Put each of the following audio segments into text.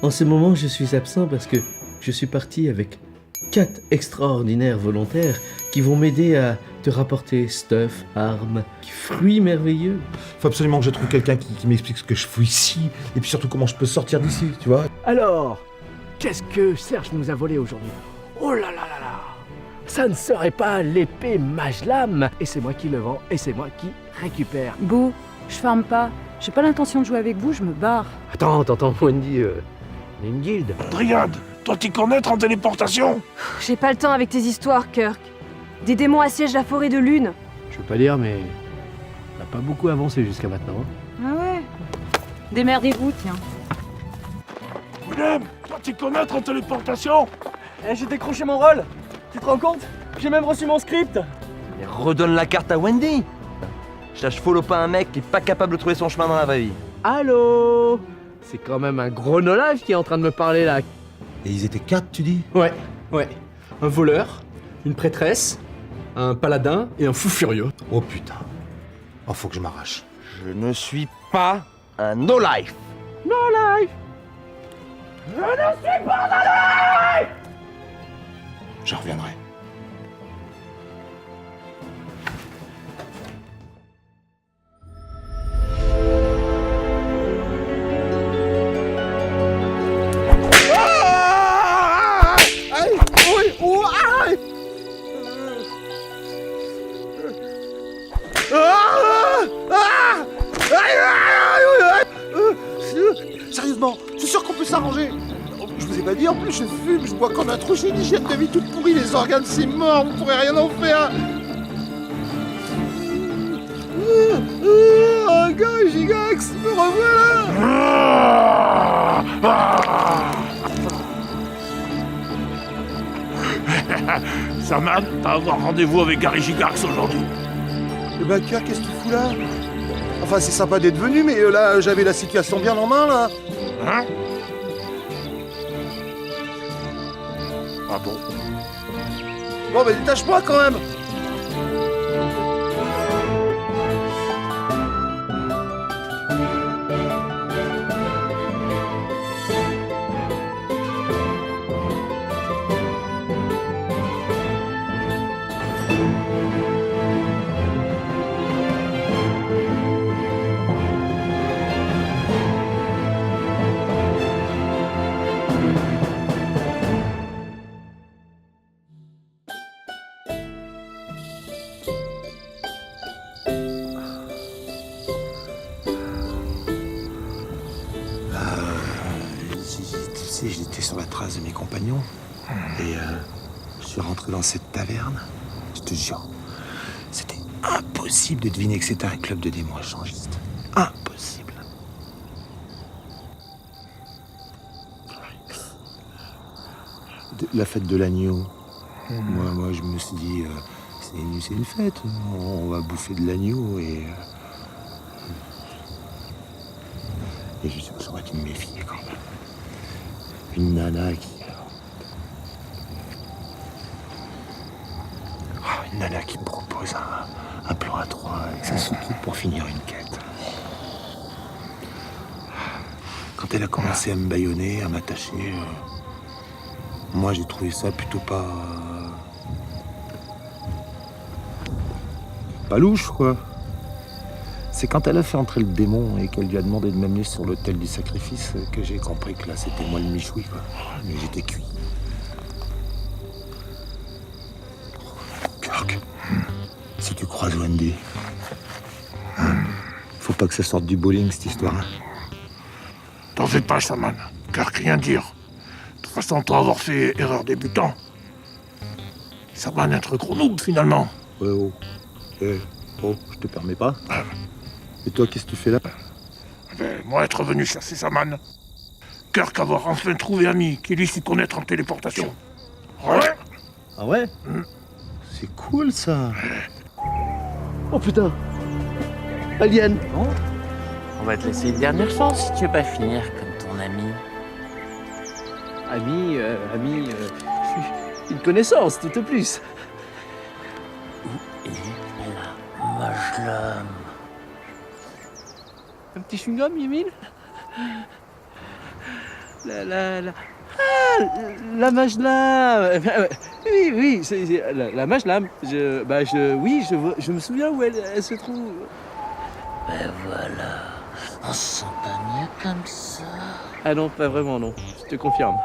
En ce moment, je suis absent parce que je suis parti avec 4 extraordinaires volontaires qui vont m'aider à te rapporter stuff, armes, fruits merveilleux. Faut absolument que je trouve quelqu'un qui m'explique ce que je fous ici, et puis surtout comment je peux sortir d'ici, tu vois. Alors, qu'est-ce que Serge nous a volé aujourd'hui? Oh là là là là! Ça ne serait pas l'épée Majlam, et c'est moi qui le vends, et c'est moi qui récupère. Beau, je farme pas. J'ai pas l'intention de jouer avec vous, je me barre. Attends, Wendy, on est une guilde. Dryad, toi t'y connaître en téléportation? J'ai pas le temps avec tes histoires, Kirk. Des démons assiègent la forêt de lune. Je veux pas dire, mais on n'a pas beaucoup avancé jusqu'à maintenant. Ah ouais? Démerdez-vous, tiens. Willem, toi t'y connaître en téléportation? J'ai décroché mon rôle. Tu te rends compte? J'ai même reçu mon script. Mais redonne la carte à Wendy. Je lâche follow pas un mec qui est pas capable de trouver son chemin dans la vraie vie. Allô? C'est quand même un gros no-life qui est en train de me parler là. Et ils étaient 4, tu dis? Ouais. Un voleur, une prêtresse, un paladin et un fou furieux. Oh putain. Oh, faut que je m'arrache. Je ne suis pas un no-life. Je reviendrai. Sérieusement, je suis sûr qu'on peut s'arranger. Je vous ai pas dit, en plus je fume, je bois comme un trou, j'ai une hygiène de vie toute pourrie, les organes c'est mort, vous pourrez rien en faire. Un gars, Gigax, me revoilà. Saman, t'as avoir rendez-vous avec Gary Gigax aujourd'hui. Eh ben, Kirk, qu'est-ce que tu fous là? Enfin, c'est sympa d'être venu, mais là, j'avais la situation bien en main, là. Hein? Ah bon? Bon, bah, détache-moi quand même. Tu sais, j'étais sur la trace de mes compagnons. Et je suis rentré dans cette taverne. Je te jure, c'était impossible de deviner que c'était un club de démons échangistes. Impossible. La fête de l'agneau. Moi, je me suis dit, c'est une fête. On va bouffer de l'agneau et j'aurais dû me méfier quand même. Une nana qui me propose un plan à 3 avec sa soucoupe pour finir une quête. Quand elle a commencé à me bâillonner, à m'attacher, moi j'ai trouvé ça plutôt pas louche, quoi. C'est quand elle a fait entrer le démon et qu'elle lui a demandé de m'amener sur l'autel du sacrifice que j'ai compris que là c'était moi le michoui, quoi. Mais j'étais cuit. Kirk, si tu croises Wendy, faut pas que ça sorte du bowling cette histoire. Hein. T'en fais pas, Saman. Kirk, rien dire. De toute façon, toi avoir fait erreur débutant. Saman est un gros noob, finalement. Ouais, oh. Oh, je te permets pas. Et toi, qu'est-ce que tu fais là? Ben, moi, être venu chasser Saman. Kirk avoir enfin trouvé ami qui lui sait connaître en téléportation. Ouais. Ah ouais? C'est cool, ça. Oh putain! Alien! Bon, on va te laisser une dernière chance si tu veux pas finir comme ton ami. Ami, une connaissance, tout au plus. Et la Majlam. Un petit chewing-gum, Yemil? La Majlam. Oui, c'est la Majlam. Je me souviens où elle se trouve. Ben voilà. On se sent pas mieux comme ça. Ah non, pas vraiment, non. Je te confirme.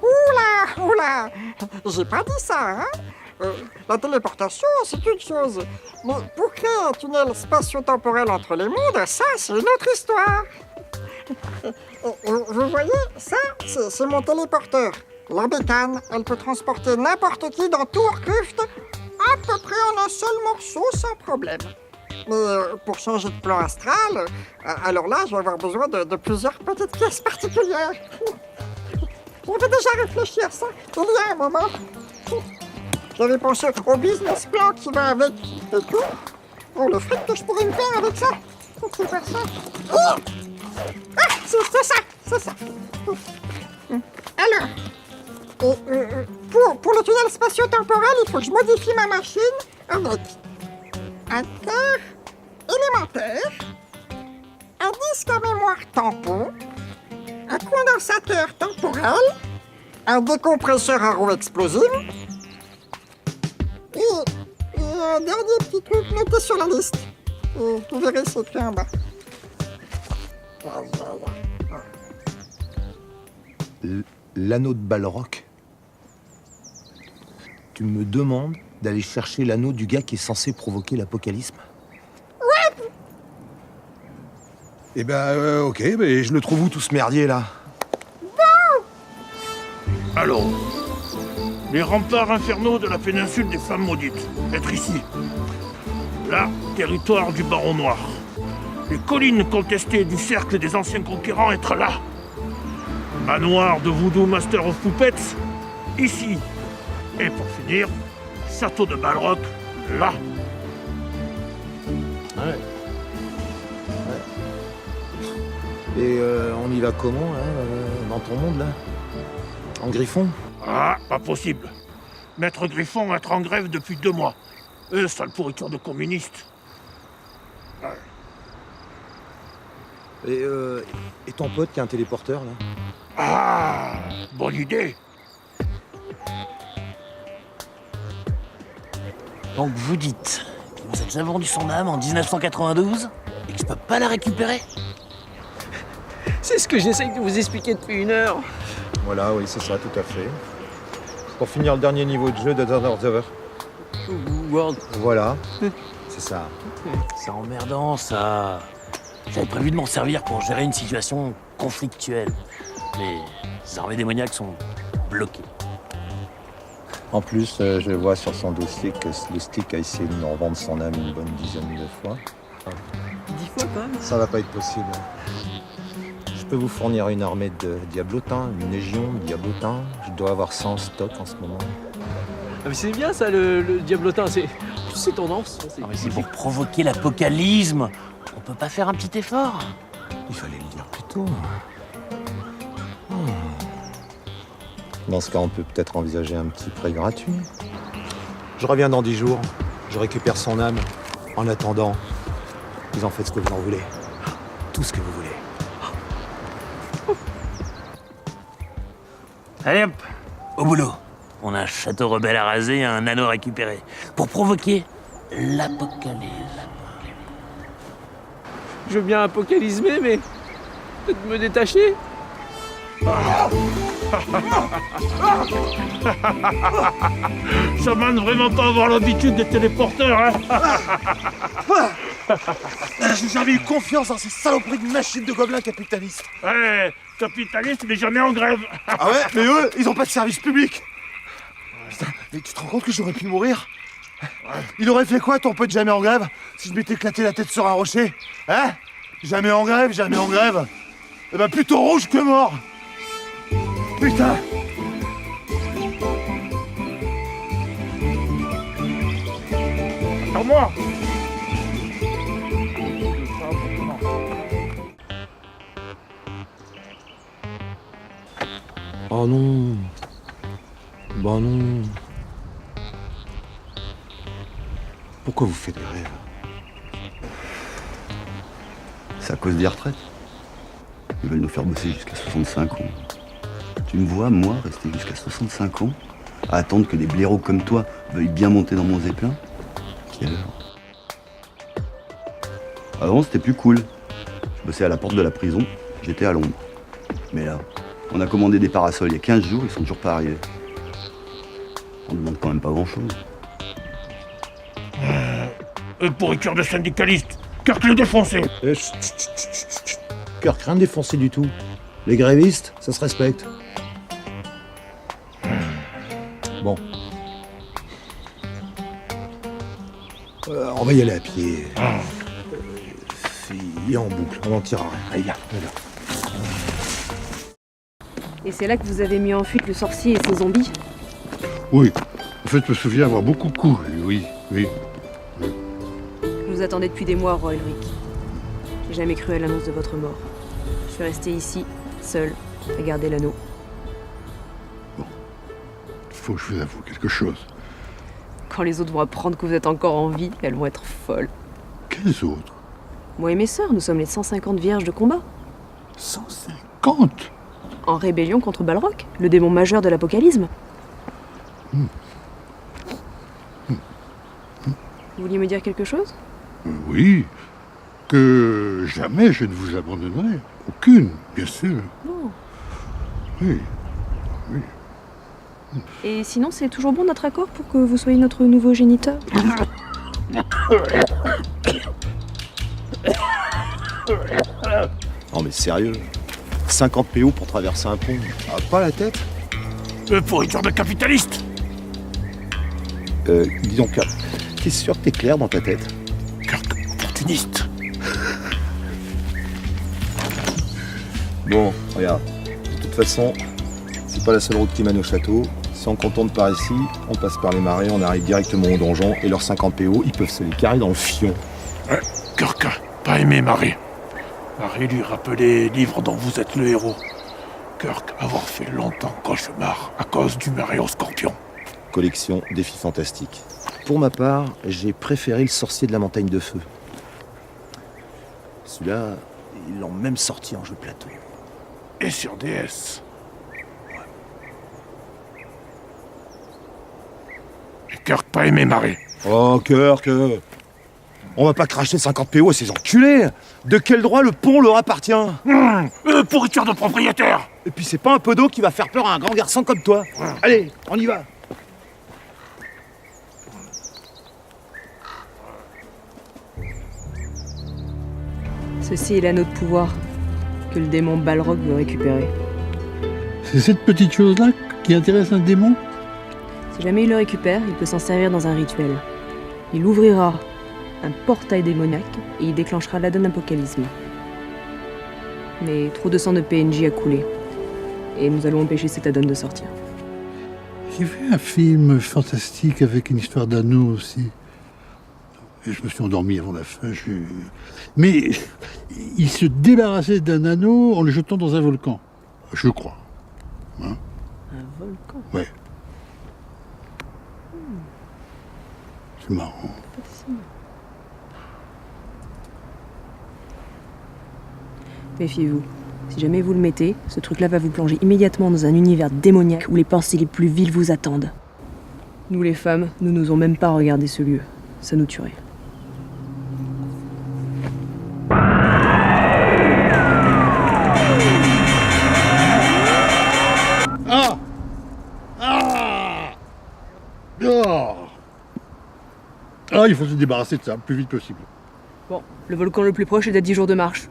Oula, j'ai pas dit ça, hein. La téléportation, c'est une chose. Mais pour créer un tunnel spatio-temporel entre les mondes, ça, c'est une autre histoire. Vous voyez, ça, c'est mon téléporteur. La bécane, elle peut transporter n'importe qui dans tout Urkruft à peu près en un seul morceau sans problème. Mais pour changer de plan astral, alors là, je vais avoir besoin de plusieurs petites pièces particulières. J'avais déjà réfléchi à ça il y a un moment. J'avais pensé au business plan qui va avec et tout. Oh, le fric que je pourrais me faire avec ça. C'est pas ça. Oh ah, c'est ça. Alors, pour le tunnel spatio-temporel, il faut que je modifie ma machine avec un cœur élémentaire, un disque à mémoire tampon, un condensateur temporel, un décompresseur à roue explosive et un dernier petit truc noté sur la liste. Et vous verrez, c'est écrit en bas. L'anneau de Balrog. Tu me demandes d'aller chercher l'anneau du gars qui est censé provoquer l'apocalypse? Ouais. Eh ben, ok, mais je le trouve où tout ce merdier là? Alors, les remparts infernaux de la péninsule des Flammes Maudites, être ici. Là, territoire du Baron Noir. Les collines contestées du cercle des anciens conquérants, être là. Manoir de Voodoo Master of Puppets, ici. Et pour finir, château de Balrog, là. Ouais. Et on y va comment, là, dans ton monde, là? En griffon? Ah, pas possible. Maître Griffon être en grève depuis 2 mois. Sale pourriture de communiste. Et ton pote qui a un téléporteur, là? Ah, bonne idée. Donc vous dites qu'il vous a déjà vendu son âme en 1992 et que je peux pas la récupérer? C'est ce que j'essaye de vous expliquer depuis 1 heure. Voilà, oui, c'est ça, tout à fait. Pour finir le dernier niveau de jeu de Dawn of the Earth. World. Voilà, c'est ça. C'est emmerdant, ça. J'avais prévu de m'en servir pour gérer une situation conflictuelle. Mais les armées démoniaques sont bloquées. En plus, je vois sur son dossier que le stick a essayé de nous revendre son âme une bonne dizaine de fois. 10 fois quand même. Ça va pas être possible. Je peux vous fournir une armée de diablotins, une légion de diablotins. Je dois avoir 100 en stock en ce moment. Ah mais c'est bien ça, le diablotin, c'est tendance. Non mais c'est pour provoquer l'apocalypse. On peut pas faire un petit effort? Il fallait le dire plus tôt. Dans ce cas, on peut peut-être envisager un petit prêt gratuit. Je reviens dans 10 jours. Je récupère son âme. En attendant, vous en faites ce que vous en voulez. Tout ce que vous voulez. Allez hop, au boulot. On a un château rebelle à raser et un anneau à récupérer. Pour provoquer l'apocalypse. Je veux bien apocalypser, mais peut-être me détacher. Ça mène vraiment pas avoir l'habitude des téléporteurs, hein. J'ai jamais eu confiance dans ces saloperies de machines de gobelins capitalistes. Ouais, capitaliste, mais jamais en grève. Ah ouais? Mais eux, ils ont pas de service public. Putain, mais tu te rends compte que j'aurais pu mourir? Il aurait fait quoi ton pote jamais en grève si je m'étais éclaté la tête sur un rocher? Hein? Jamais en grève, jamais en grève. Eh ben plutôt rouge que mort. Putain. Attends-moi. Oh non. Bah non. Pourquoi vous faites des rêves? C'est à cause des retraites? Ils veulent nous faire bosser jusqu'à 65 ans. Tu me vois, moi, rester jusqu'à 65 ans, à attendre que des blaireaux comme toi veuillent bien monter dans mon zeppelin? Quelle heure? Avant, c'était plus cool. Je bossais à la porte de la prison, j'étais à l'ombre. Mais là, on a commandé des parasols il y a 15 jours, ils sont toujours pas arrivés. On ne demande quand même pas grand-chose. Pourriture de syndicaliste. Kirk le défoncé. Kirk, rien de défoncé du tout. Les grévistes, ça se respecte. Bon. On va y aller à pied. Il est en boucle, on n'en tirera rien. Allez, viens. Et c'est là que vous avez mis en fuite le sorcier et ses zombies? Oui. En fait, je me souviens avoir beaucoup couru, oui. Je vous attendais depuis des mois, Roi Ulrich. J'ai jamais cru à l'annonce de votre mort. Je suis restée ici, seule, à garder l'anneau. Il faut que je vous avoue quelque chose. Quand les autres vont apprendre que vous êtes encore en vie, elles vont être folles. Quels autres? Moi et mes sœurs, nous sommes les 150 vierges de combat. 150? En rébellion contre Balrog, le démon majeur de l'apocalypse. Vous vouliez me dire quelque chose? Oui. Que jamais je ne vous abandonnerai. Aucune, bien sûr. Non. Oui. Et sinon, c'est toujours bon notre accord pour que vous soyez notre nouveau géniteur? Non mais sérieux, 50 PO pour traverser un pont, ah, pas la tête? Pourriture de capitaliste. Dis donc, t'es sûr que t'es clair dans ta tête? Kirk, opportuniste. Bon, regarde, de toute façon, c'est pas la seule route qui mène au château. Si on contourne par ici, on passe par les marais, on arrive directement au donjon, et leurs 50 PO, ils peuvent se les carrer dans le fion. Kirk, pas aimé Marie. Marie lui rappelait les livres dont vous êtes le héros. Kirk avoir fait longtemps cauchemar à cause du marais au scorpion. Collection Défis Fantastiques. Pour ma part, j'ai préféré le sorcier de la montagne de feu. Celui-là, ils l'ont même sorti en jeu plateau. Et sur DS. Et Kirk pas aimé Marie. Oh, Kirk, on va pas cracher 50 PO à ces enculés. De quel droit le pont leur appartient? Pourriture de propriétaire. Et puis c'est pas un peu d'eau qui va faire peur à un grand garçon comme toi. Allez, on y va. Ceci est l'anneau de pouvoir que le démon Balrog veut récupérer. C'est cette petite chose-là qui intéresse un démon? Si jamais il le récupère, il peut s'en servir dans un rituel. Il ouvrira un portail démoniaque et il déclenchera l'Adon Apocalypse. Mais trop de sang de PNJ a coulé. Et nous allons empêcher cet Adon de sortir. J'ai vu un film fantastique avec une histoire d'anneau aussi. Et je me suis endormi avant la fin. Mais il se débarrassait d'un anneau en le jetant dans un volcan. Je crois. Hein? Un volcan? Ouais. C'est marrant. Méfiez-vous. Si jamais vous le mettez, ce truc-là va vous plonger immédiatement dans un univers démoniaque où les pensées les plus viles vous attendent. Nous les femmes, nous n'osons même pas regarder ce lieu. Ça nous tuerait. Ah! Ah! Oh! Ah, il faut se débarrasser de ça le plus vite possible. Bon, le volcan le plus proche est à 10 jours de marche.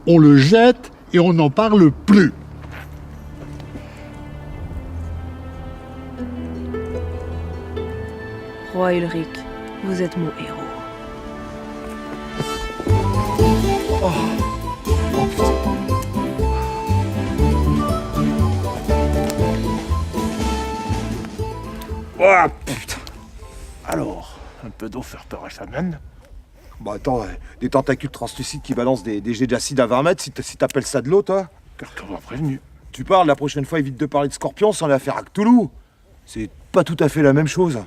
On le jette et on n'en parle plus. Roi Ulrich, vous êtes mon héros. Oh putain. Alors, un peu d'eau faire peur à Shaman. Bah attends, des tentacules translucides qui balancent des jets d'acide à 20 mètres, si t'appelles ça de l'eau, toi? Kirk m'a prévenu. Tu parles, la prochaine fois, évite de parler de scorpions sans l'affaire à Cthulhu. C'est pas tout à fait la même chose.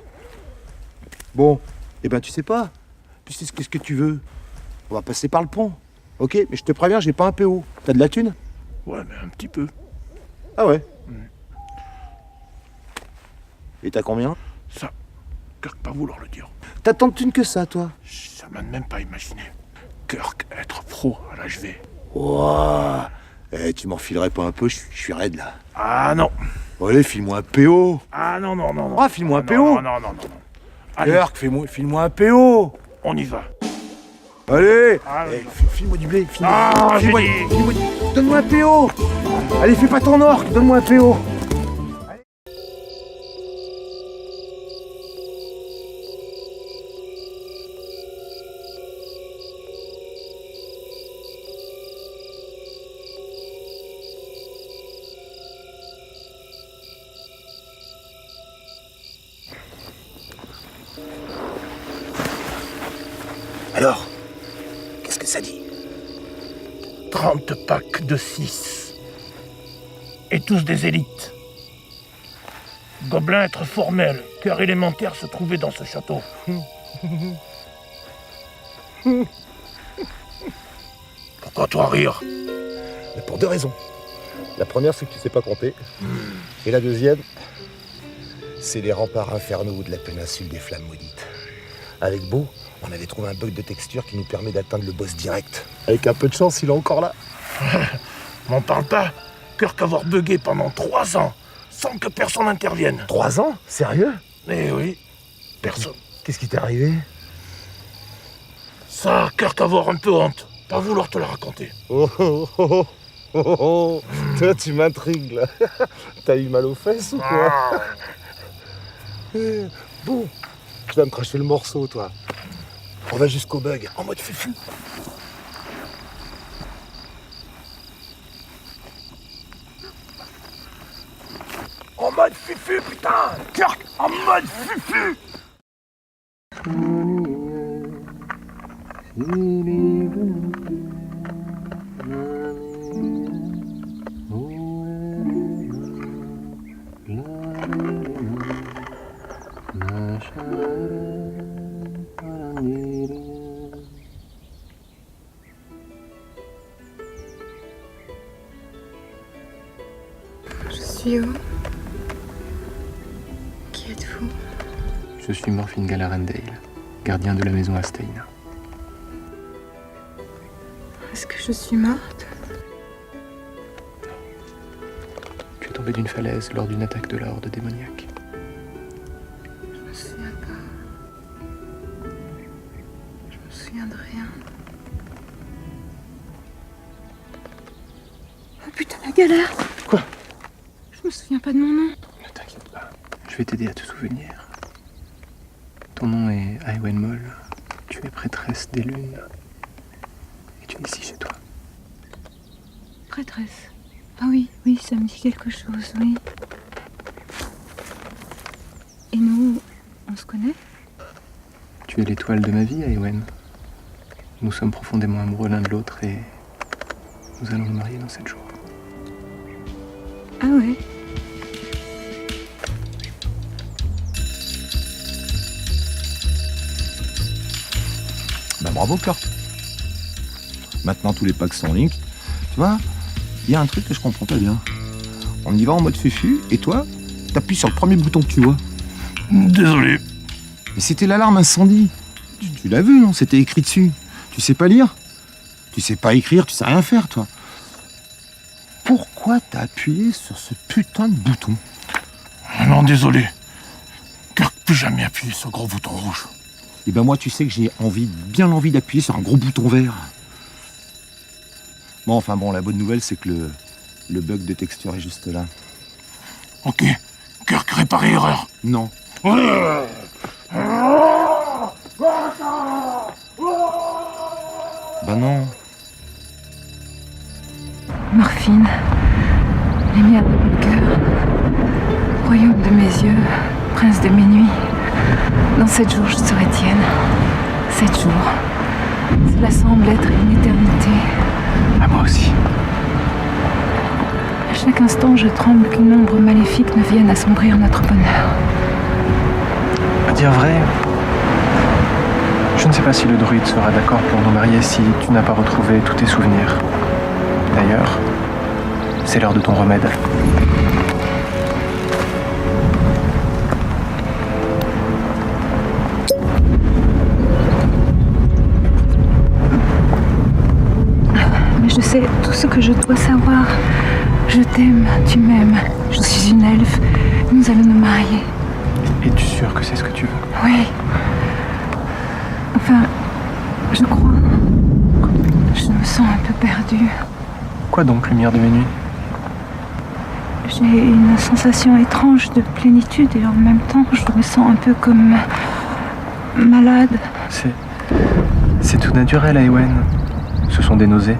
Bon, eh ben tu sais pas. Tu sais ce que tu veux. On va passer par le pont. Ok, mais je te préviens, j'ai pas un PO. T'as de la thune? Ouais, mais un petit peu. Ah ouais. Et t'as combien? Ça, Kirk pas vouloir le dire. T'as tant de thunes que ça, toi? Ça m'a même pas imaginé. Kirk être pro à l'HV. Ouah. Eh, tu m'enfilerais pas un peu, je suis raide, là. Ah non. Allez, file-moi un PO. Ah non, non, non, non. Ah, file-moi un PO. Non, non, non, non, non. Allez, Kirk, file-moi un PO. on y va. Allez. Ah, Eh, file-moi du blé. Ah, j'ai File-moi dit. Donne-moi un PO. Allez, fais pas ton orque, donne-moi un PO. Alors, qu'est-ce que ça dit? 30 packs de 6. Et tous des élites. Gobelin être formel, cœur élémentaire se trouvait dans ce château. Pourquoi toi rire? Mais pour deux raisons. La première, c'est que tu sais pas compter. Et la deuxième, c'est les remparts infernaux de la péninsule des Flammes Maudites. Avec Beau, on avait trouvé un bug de texture qui nous permet d'atteindre le boss direct. Avec un peu de chance, il est encore là. M'en parle pas. Kirk avoir bugué pendant 3 ans, sans que personne n'intervienne. 3 ans? Sérieux? Eh oui, personne. Qu'est-ce qui t'est arrivé? Ça, Kirk avoir un peu honte. Pas vouloir te le raconter. Oh, oh, oh, oh, oh, oh. Toi, tu m'intrigues, là. T'as eu mal aux fesses ou quoi? Bon, tu vas me cracher le morceau, toi. On va jusqu'au bug, en mode fufu. En mode fufu, putain! Kirk, en mode fufu! Je suis où? Qui êtes-vous? Je suis Morphine Galarendale, gardien de la maison Astein. Est-ce que je suis morte? Tu es tombé d'une falaise lors d'une attaque de la horde démoniaque. Je me souviens pas. Je me souviens de rien. Oh putain, la galère! Quoi? Je me souviens pas de mon nom. Ne t'inquiète pas, je vais t'aider à te souvenir. Ton nom est Eowyn Moll, tu es prêtresse des lunes. Et tu es ici chez toi. Prêtresse. Ah oui, oui, ça me dit quelque chose, oui. Et nous, on se connaît? Tu es l'étoile de ma vie, Eowyn. Nous sommes profondément amoureux l'un de l'autre et nous allons nous marier dans 7 jours. Ah ouais? Bah bravo, Kirk. Maintenant, tous les packs sont link. Tu vois, il y a un truc que je comprends pas bien. On y va en mode fufu, et toi, t'appuies sur le premier bouton que tu vois. Désolé. Mais c'était l'alarme incendie. Tu l'as vu, non? C'était écrit dessus. Tu sais pas lire? Tu sais pas écrire, tu sais rien faire, toi. Pourquoi t'as appuyé sur ce putain de bouton? Non, désolé. Kirk, plus jamais appuyer sur le gros bouton rouge. Et ben moi, tu sais que j'ai bien l'envie d'appuyer sur un gros bouton vert. Bon, enfin bon, la bonne nouvelle, c'est que le bug de texture est juste là. Ok. Kirk, réparer erreur. Non. Bah non. Morphine, lumière de mon cœur, royaume de mes yeux, prince de mes nuits. Dans 7 jours, je serai tienne. 7 jours. Cela semble être une éternité. À moi aussi. À chaque instant, je tremble qu'une ombre maléfique ne vienne assombrir notre bonheur. À dire vrai, Je ne sais pas si le druide sera d'accord pour nous marier si tu n'as pas retrouvé tous tes souvenirs. D'ailleurs, c'est l'heure de ton remède. Mais je sais tout ce que je dois savoir. Je t'aime, tu m'aimes. Je suis une elfe. Nous allons nous marier. Es-tu sûr que c'est ce que tu veux? Oui. Enfin, je crois. Je me sens un peu perdue. Quoi donc, lumière de mes nuits? J'ai une sensation étrange de plénitude et en même temps, je me sens un peu comme malade. C'est tout naturel, Ewen. Ce sont des nausées.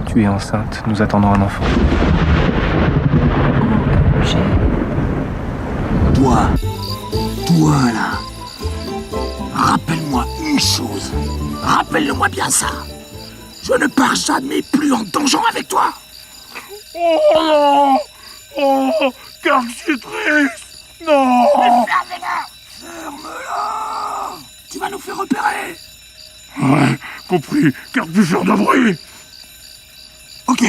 Tu es enceinte, nous attendons un enfant. Toi là, rappelle-moi une chose. Rappelle-moi bien ça. Je ne pars jamais plus en donjon avec toi. Oh non! Oh, Carcitrice! Non! Mais fermez-la! Ferme-la! Tu vas nous faire repérer. Ouais, compris, car plus faire de bruit! Ok,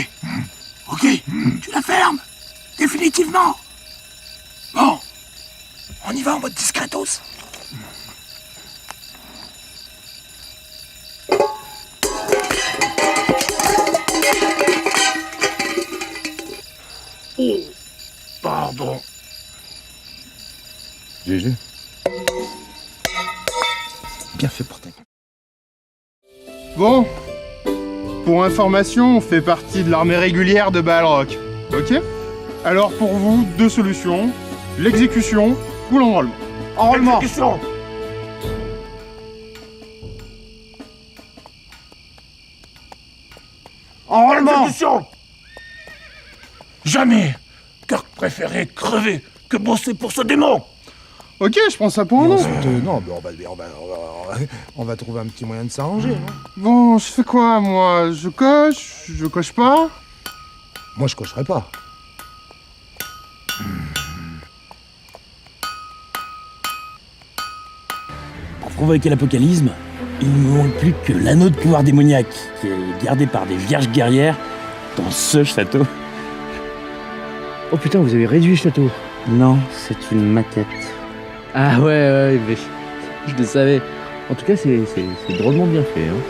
tu la fermes. Définitivement. Bon, on y va en mode discretos. Oh, pardon. GG. Bien fait pour ta gueule. Bon, pour information, on fait partie de l'armée régulière de Balrog, ok? Alors pour vous, deux solutions, l'exécution ou l'enrôlement. Enrôlement. Exécution. Enrôlement. Exécution. Jamais Kirk préférait crever que bosser pour ce démon. Ok, je prends ça pour un non. Non, mais on va trouver un petit moyen de s'arranger, non? Bon, je fais quoi, moi? Je coche pas? Moi, je cocherai pas. Pour provoquer l'apocalypse, il ne nous manque plus que l'anneau de pouvoir démoniaque, qui est gardé par des vierges guerrières dans ce château. Oh putain, vous avez réduit le château. Non, c'est une maquette. Ah ouais, mais je le savais. En tout cas, c'est drôlement bien fait. Hein.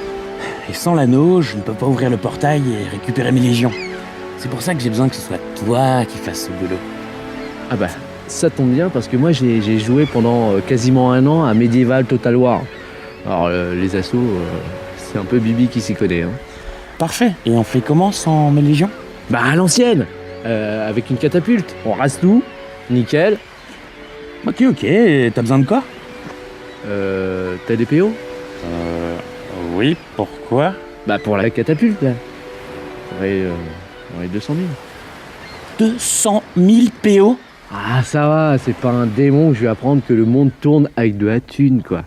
Et sans l'anneau, je ne peux pas ouvrir le portail et récupérer mes légions. C'est pour ça que j'ai besoin que ce soit toi qui fasses ce boulot. Ah bah, ça tombe bien parce que moi j'ai joué pendant quasiment un an à Medieval Total War. Alors les assauts, c'est un peu Bibi qui s'y connaît. Hein. Parfait. Et on fait comment sans mes légions? Bah à l'ancienne, avec une catapulte. On rase tout, nickel. Ok, t'as besoin de quoi? T'as des PO? Oui, pourquoi? Bah pour la catapulte là. J'aurais 200 000. 200 000 PO? Ah ça va, c'est pas un démon que je vais apprendre que le monde tourne avec de la thune quoi.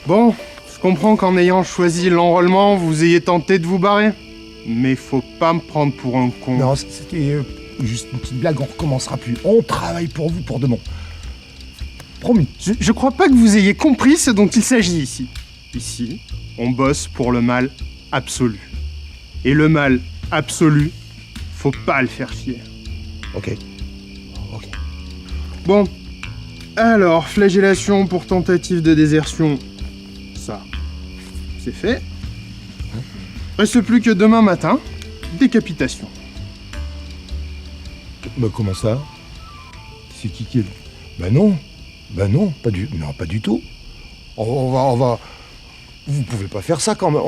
Bon, je comprends qu'en ayant choisi l'enrôlement, vous ayez tenté de vous barrer. Mais faut pas me prendre pour un con. Non, c'était juste une petite blague, on recommencera plus. On travaille pour vous, pour demain. Promis. Je crois pas que vous ayez compris ce dont il s'agit ici. Ici, on bosse pour le mal absolu. Et le mal absolu, faut pas le faire fier. Ok. Bon, alors, flagellation pour tentative de désertion, ça, c'est fait. Reste plus que demain matin, décapitation. Bah comment ça? C'est qui est... Bah non, pas du tout. On va... Vous pouvez pas faire ça quand même.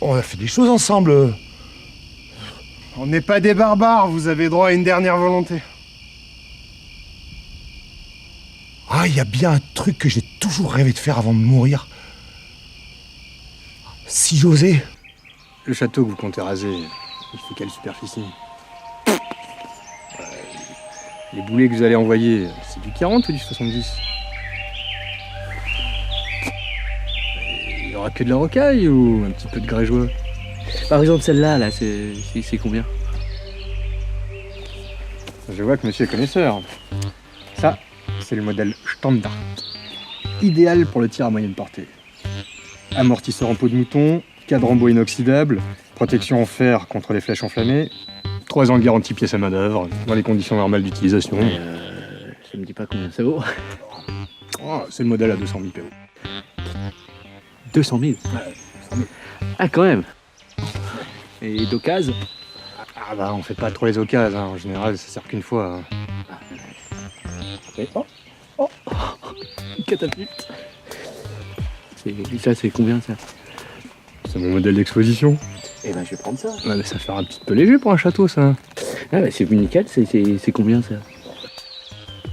On a fait des choses ensemble. On n'est pas des barbares, vous avez droit à une dernière volonté. Ah, il y a bien un truc que j'ai toujours rêvé de faire avant de mourir. Si j'osais. Le château que vous comptez raser, il fait quelle superficie? Les boulets que vous allez envoyer, c'est du 40 ou du 70? Il y aura que de la rocaille ou un petit peu de grégeois? Par exemple celle-là, là, c'est combien? Je vois que monsieur est connaisseur. Ça, c'est le modèle standard. Idéal pour le tir à moyenne portée. Amortisseur en peau de mouton, cadre en bois inoxydable, protection en fer contre les flèches enflammées, 3 ans de garantie pièce à main d'œuvre, dans les conditions normales d'utilisation. Ça me dit pas combien ça vaut. Oh, c'est le modèle à 200 000 PO. 200 000. Ah, quand même. Et d'occasion? Ah bah on fait pas trop les occasions, hein. En général ça sert qu'une fois. Oh, une catapulte. Ça, c'est combien, ça? C'est mon modèle d'exposition. Eh ben, je vais prendre ça. Ouais, mais ça fait un petit peu léger pour un château, ça. Ah, bah, c'est nickel. C'est combien, ça?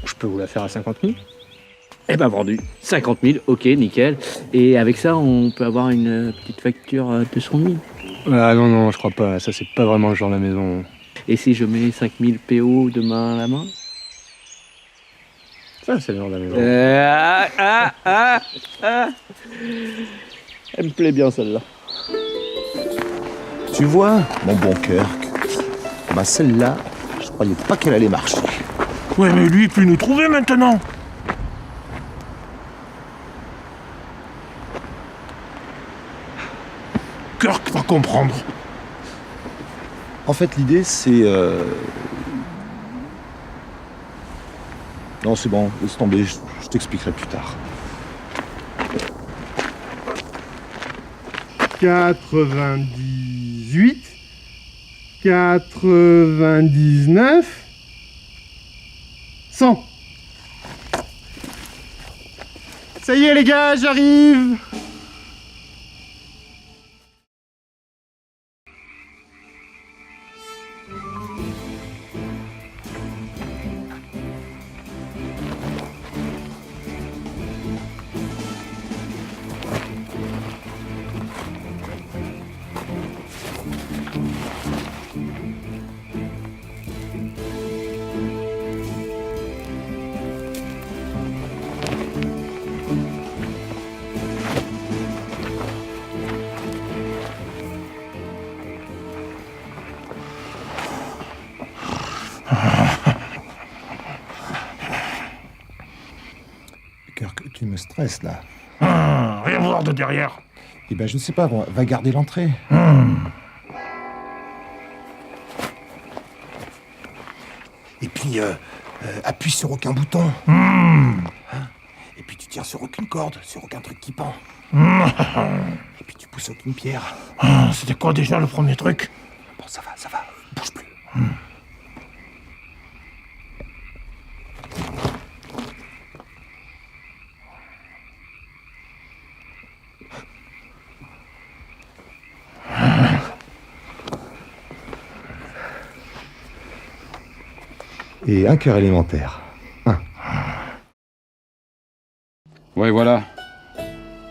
Je peux vous la faire à 50 000. Eh ben, vendu. 50 000, ok, nickel. Et avec ça, on peut avoir une petite facture de 100 000. Ah non, je crois pas. Ça, c'est pas vraiment le genre de la maison. Et si je mets 5 000 PO de main à la main? Ça, c'est le genre de la maison. Elle me plaît bien, celle-là. Tu vois, mon bon Kirk, bah celle-là, je croyais pas qu'elle allait marcher. Ouais, mais lui, il peut nous trouver maintenant. Kirk va comprendre. En fait, l'idée, c'est... Non, c'est bon, laisse tomber, je t'expliquerai plus tard. 98, 99, 100. Ça y est les gars, j'arrive. Kirk, tu me stresses là. Rien voir de derrière. Eh ben, je ne sais pas, va garder l'entrée. Et puis, appuie sur aucun bouton. Hein? Et puis, tu tires sur aucune corde, sur aucun truc qui pend. Et puis, tu pousses aucune pierre. C'était quoi déjà le premier truc? Bon, ça va, bouge plus. Et un cœur élémentaire. Ouais, voilà.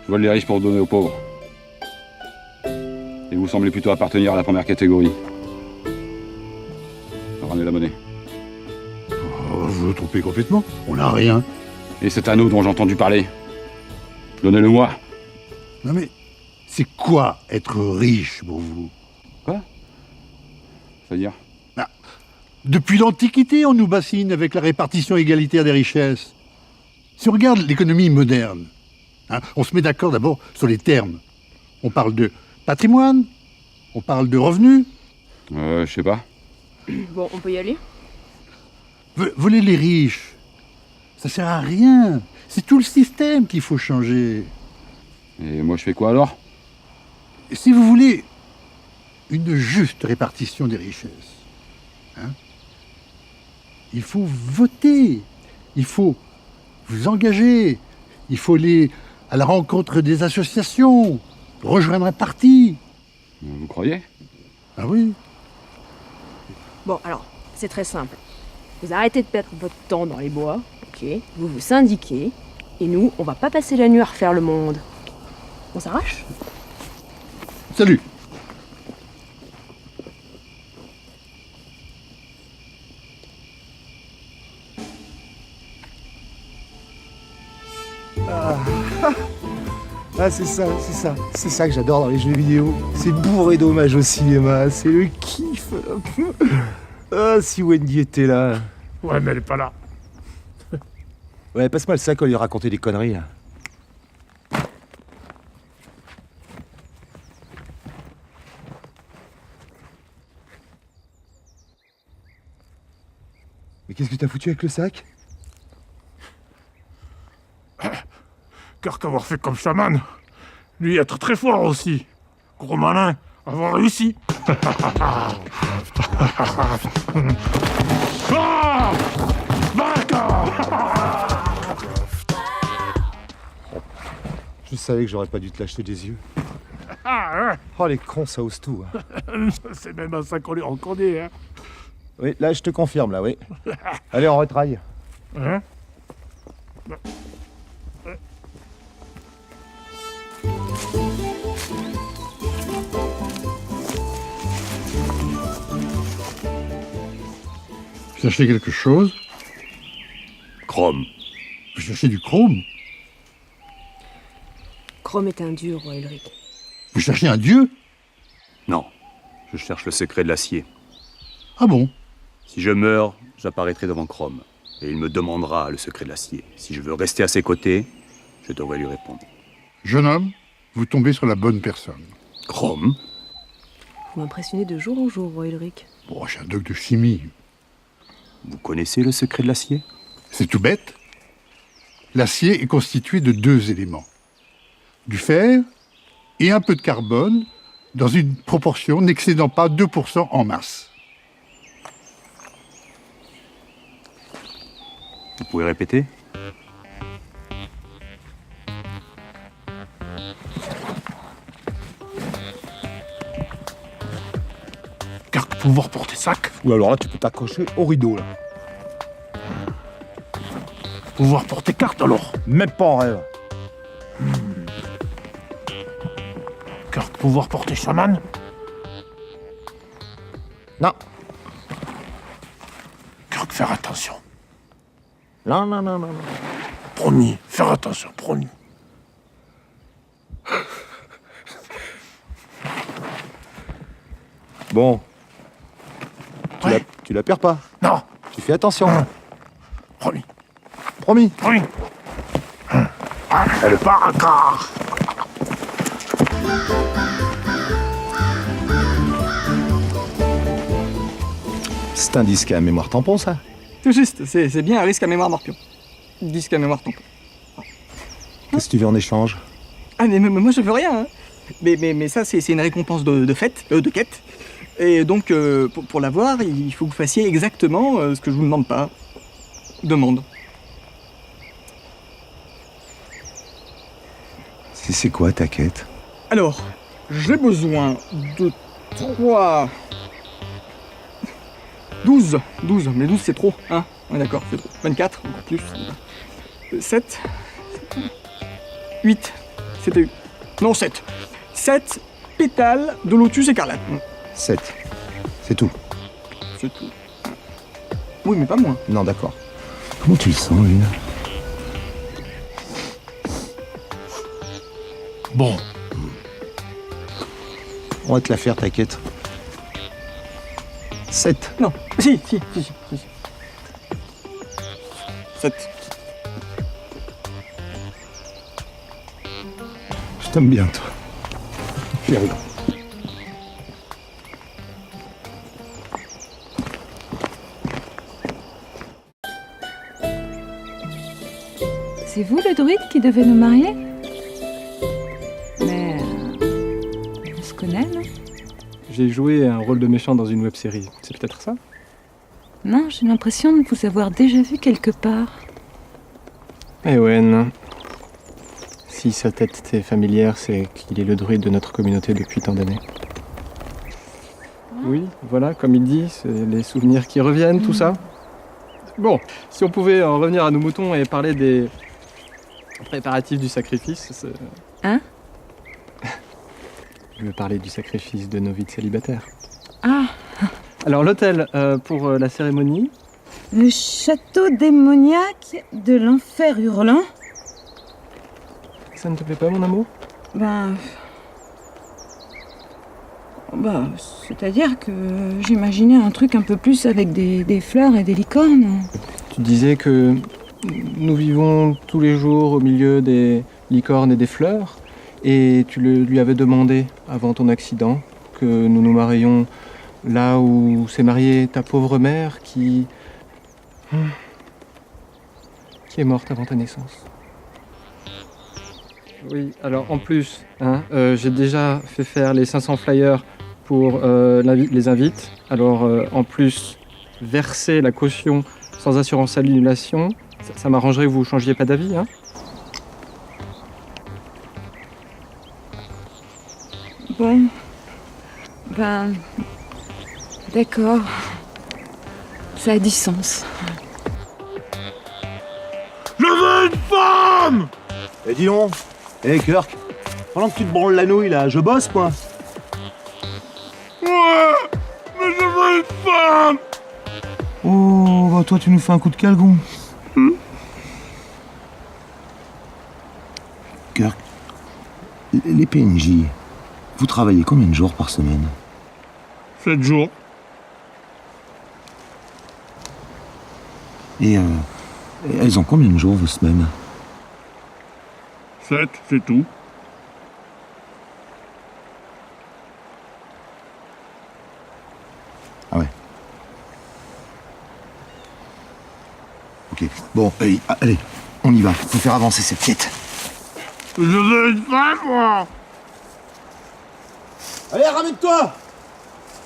Je vole les riches pour donner aux pauvres. Et vous semblez plutôt appartenir à la première catégorie. Ramenez la monnaie. Oh, vous vous trompez complètement. On n'a rien. Et cet anneau dont j'ai entendu parler. Donnez-le-moi. Non mais, c'est quoi être riche pour vous? Quoi? C'est-à-dire? Depuis l'Antiquité, on nous bassine avec la répartition égalitaire des richesses. Si on regarde l'économie moderne, on se met d'accord d'abord sur les termes. On parle de patrimoine, on parle de revenus. Je sais pas. Bon, on peut y aller? Voler les riches, ça sert à rien. C'est tout le système qu'il faut changer. Et moi je fais quoi alors? Si vous voulez une juste répartition des richesses, il faut voter, il faut vous engager, il faut aller à la rencontre des associations, rejoindre un parti. Vous croyez? Ah oui. Bon, alors, c'est très simple. Vous arrêtez de perdre votre temps dans les bois, ok? Vous vous syndiquez, et nous, on va pas passer la nuit à refaire le monde. On s'arrache? Salut. Ah, c'est ça que j'adore dans les jeux vidéo. C'est bourré d'hommages au cinéma, c'est le kiff. Ah, si Wendy était là. Ouais, mais elle est pas là. Ouais, passe-moi le sac, on lui raconter des conneries, là. Mais qu'est-ce que t'as foutu avec le sac? Car qu'avoir fait comme chaman, lui être très fort aussi. Gros malin, avoir réussi. Ah Je savais que j'aurais pas dû te lâcher des yeux. Ah, hein. Oh, les cons, ça ose tout. Hein. C'est même à ça qu'on les reconnaît, hein. Oui, là, je te confirme, là, oui. Allez, on retraille. Hein? Vous cherchez quelque chose? Chrome. Vous cherchez du chrome? Chrome est un dieu, roi Ulrich. Vous cherchez un dieu? Non. Je cherche le secret de l'acier. Ah bon? Si je meurs, j'apparaîtrai devant Chrome. Et il me demandera le secret de l'acier. Si je veux rester à ses côtés, je devrais lui répondre. Jeune homme, vous tombez sur la bonne personne. Chrome? Vous m'impressionnez de jour en jour, roi Ulrich. Bon, j'ai un doc de chimie. Vous connaissez le secret de l'acier? C'est tout bête. L'acier est constitué de 2 éléments. Du fer et un peu de carbone dans une proportion n'excédant pas 2% en masse. Vous pouvez répéter? Car pouvoir porter sac. Ou alors là, tu peux t'accrocher au rideau, là. Pouvoir porter carte, alors. Même pas en rêve. Car pouvoir porter chaman. Non. Car faire attention. Non, non, non, non, non. Promis, faire attention, promis. Bon. Tu la perds pas. Non. Tu fais attention. Promis. Promis. Promis. Elle part encore. C'est un disque à mémoire tampon, ça? Tout juste, c'est bien un risque à mémoire morpion. Disque à mémoire tampon. Qu'est-ce que tu veux en échange? Ah mais moi je veux rien, hein. Mais ça c'est une récompense de quête. Et donc pour l'avoir, il faut que vous fassiez exactement ce que je vous demande pas. Demande. C'est quoi ta quête? Alors, j'ai besoin de 3... 12, mais 12 c'est trop, hein? Ouais, d'accord, c'est trop. 24, encore plus. 7, 8, c'était 8. Non, 7. 7 pétales de lotus écarlate. 7. C'est tout. C'est tout. Oui, mais pas moins. Non, d'accord. Comment tu le sens, lui, là? Bon. On va te la faire, ta quête. 7. Non, si. 7. Je t'aime bien, toi. Chérie. C'est vous le druide qui devait nous marier? Mais... on se connaît, non? J'ai joué un rôle de méchant dans une web-série. C'est peut-être ça? Non, j'ai l'impression de vous avoir déjà vu quelque part. Ewen. Si sa tête t'est familière, c'est qu'il est le druide de notre communauté depuis tant d'années. Oui, voilà, comme il dit, c'est les souvenirs qui reviennent, tout ça. Bon, si on pouvait en revenir à nos moutons et parler des préparatifs du sacrifice... Hein? Je veux parler du sacrifice de nos vies de célibataires. Ah! Alors l'hôtel pour la cérémonie... Le château démoniaque de l'enfer hurlant? Ça ne te plaît pas, mon amour? C'est-à-dire que j'imaginais un truc un peu plus avec des fleurs et des licornes. Tu disais que Nous vivons tous les jours au milieu des licornes et des fleurs, et tu lui avais demandé, avant ton accident, que nous nous marions là où s'est mariée ta pauvre mère qui est morte avant ta naissance. Oui, alors en plus, j'ai déjà fait faire les 500 flyers pour les invites. Alors en plus, verser la caution sans assurance annulation, ça m'arrangerait que vous ne changiez pas d'avis. Bon, ben, d'accord, ça a du sens. Je veux une femme! Eh dis donc, Kirk, pendant que tu te branles la nouille là, je bosse quoi. Ouais, mais je veux une femme! Oh, bah toi tu nous fais un coup de calgon. Kirk, les PNJ, vous travaillez combien de jours par semaine? 7 jours. Et elles ont combien de jours vos semaines? 7, c'est tout. Ah ouais. Ok, bon, allez, on y va, faut faire avancer cette quête. Je veux une femme, moi! Allez, ramène-toi!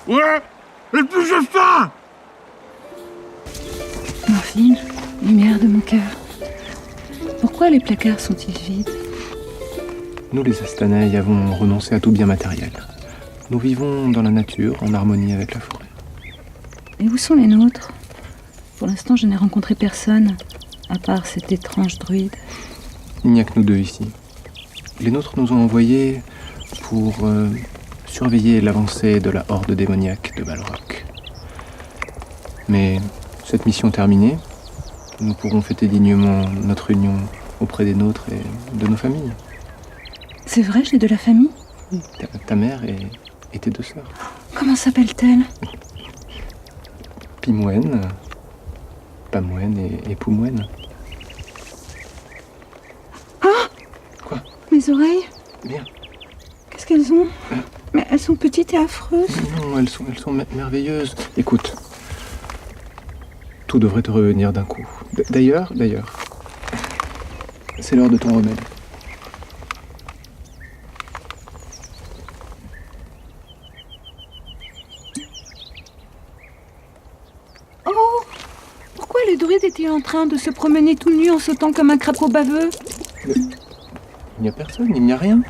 Ouais, et puis j'ai faim! Morphine, lumière de mon cœur. Pourquoi les placards sont-ils vides? Nous les Astanais avons renoncé à tout bien matériel. Nous vivons dans la nature, en harmonie avec la forêt. Et où sont les nôtres? Pour l'instant, je n'ai rencontré personne, à part cet étrange druide. Il n'y a que nous deux ici. Les nôtres nous ont envoyés pour surveiller l'avancée de la horde démoniaque de Balrog. Mais cette mission terminée, nous pourrons fêter dignement notre union auprès des nôtres et de nos familles. C'est vrai, j'ai de la famille? Ta mère et tes 2 sœurs. Comment s'appelle-t-elle? Pimouen, Pamouen et Poumouen. Ah! Quoi? Mes oreilles? Bien. Qu'est-ce qu'elles ont? Mais elles sont petites et affreuses. Non, elles sont merveilleuses. Écoute, tout devrait te revenir d'un coup. D'ailleurs, c'est l'heure de ton remède. Oh! Pourquoi le druide était en train de se promener tout nu en sautant comme un crapaud baveux? Il n'y a personne, il n'y a rien.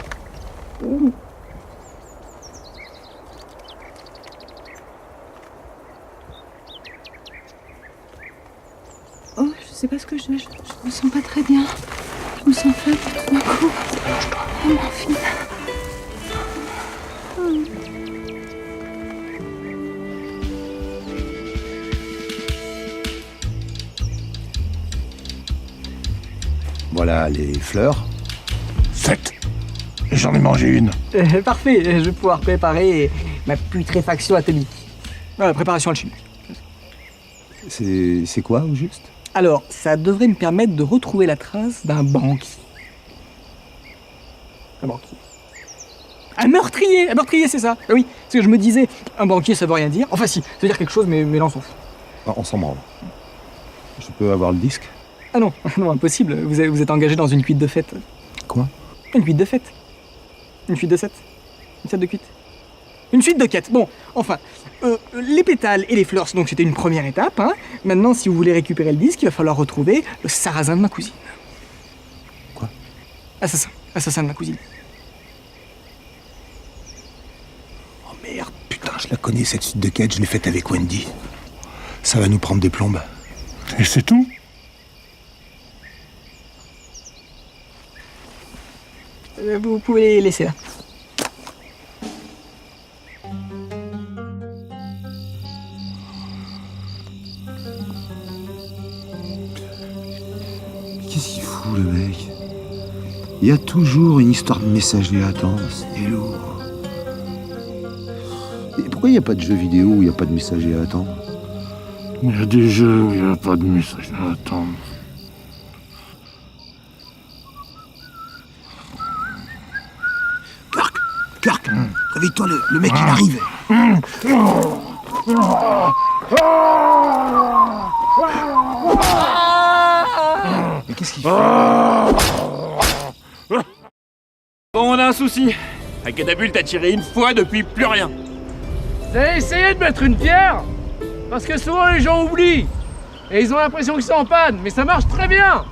Oh, je sais pas ce que je me sens pas très bien. Je me sens faible tout d'un coup. Oh, Morphine. Voilà les fleurs. 7. Et j'en ai mangé une. Parfait, je vais pouvoir préparer ma putréfaction atomique. Voilà, préparation alchimique. C'est quoi, au juste? Alors, ça devrait me permettre de retrouver la trace d'un banquier. Un banquier. Un meurtrier, c'est ça. Ah oui, parce que je me disais, un banquier, ça veut rien dire. Enfin si, ça veut dire quelque chose, mais là, on s'en fout. Ah, on s'en branle. Je peux avoir le disque? Ah non, non, impossible. Vous êtes engagé dans une cuite de fête. Quoi? Une cuite de fête. Une cuite de 7. Une 7 de cuite. Une suite de quêtes. Bon, enfin, les pétales et les fleurs, donc c'était une première étape. Hein. Maintenant, si vous voulez récupérer le disque, il va falloir retrouver le sarrasin de ma cousine. Quoi? Assassin de ma cousine. Oh merde, putain, je la connais cette suite de quêtes, je l'ai faite avec Wendy. Ça va nous prendre des plombes. Et c'est tout? Vous pouvez les laisser là. Qu'est-ce qu'il fout, le mec? Il y a toujours une histoire de messager à attendre, c'est lourd. Et pourquoi il n'y a pas de jeu vidéo où il n'y a pas de messager à attendre? Il y a des jeux où il n'y a pas de message à attendre. Kirk, réveille-toi, le mec il arrive. Mais qu'est-ce qu'il fait? Bon, on a un souci. La catapulte a tiré une fois depuis plus rien. Vous avez essayé de mettre une pierre? Parce que souvent les gens oublient. Et ils ont l'impression qu'ils sont en panne, mais ça marche très bien.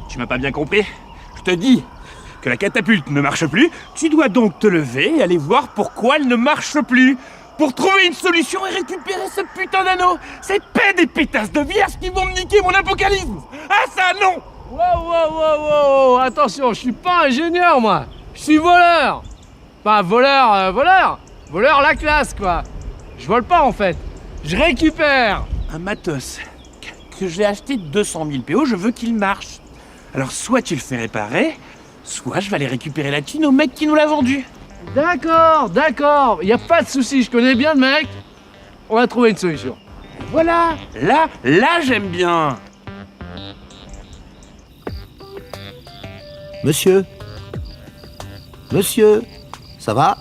Tu m'as pas bien compris? Je te dis que la catapulte ne marche plus. Tu dois donc te lever et aller voir pourquoi elle ne marche plus. Pour trouver une solution et récupérer ce putain d'anneau. C'est pas des pétasses de vierges qui vont me niquer mon apocalypse. Ah ça non! Wow, attention, je suis pas ingénieur moi. Je suis voleur. Pas voleur, voleur la classe quoi. Je vole pas en fait. Je récupère. Un matos que j'ai acheté 200 000 PO, je veux qu'il marche. Alors soit tu le fais réparer, soit je vais aller récupérer la thune au mec qui nous l'a vendu. D'accord, y a pas de souci, je connais bien le mec. On va trouver une solution. Voilà, là j'aime bien. Monsieur, ça va?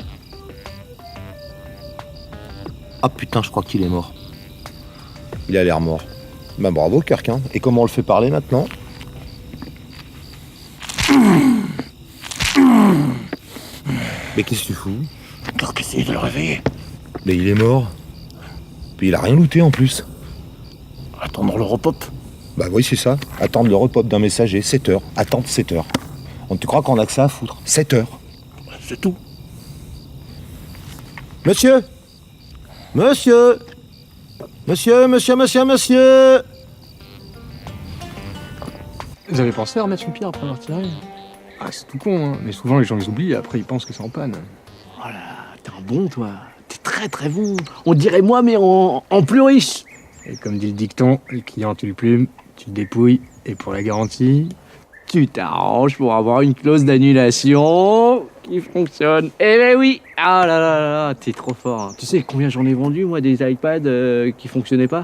Ah putain, je crois qu'il est mort. Il a l'air mort. Bah bravo, Kirk, hein. Et comment on le fait parler maintenant? Mais qu'est-ce que tu fous? Kirk, essaye de le réveiller. Mais il est mort. Puis il a rien looté en plus. Attendre le repop. Bah oui, c'est ça. Attendre le repop d'un messager, 7 heures. Attendre 7 heures. Tu crois qu'on a que ça à foutre? 7 heures. C'est tout. Monsieur! Vous avez pensé à remettre une pierre après avoir tiré? Ah, c'est tout con, hein. Mais souvent les gens les oublient et après ils pensent que c'est en panne. Oh là, t'es un bon toi. T'es très bon. On dirait moi mais en plus riche. Et comme dit le dicton, le client tu le plumes, tu le dépouilles, et pour la garantie... Tu t'arranges pour avoir une clause d'annulation qui fonctionne. Eh ben oui. Ah là, t'es trop fort. Tu sais combien j'en ai vendu moi des iPads qui fonctionnaient pas?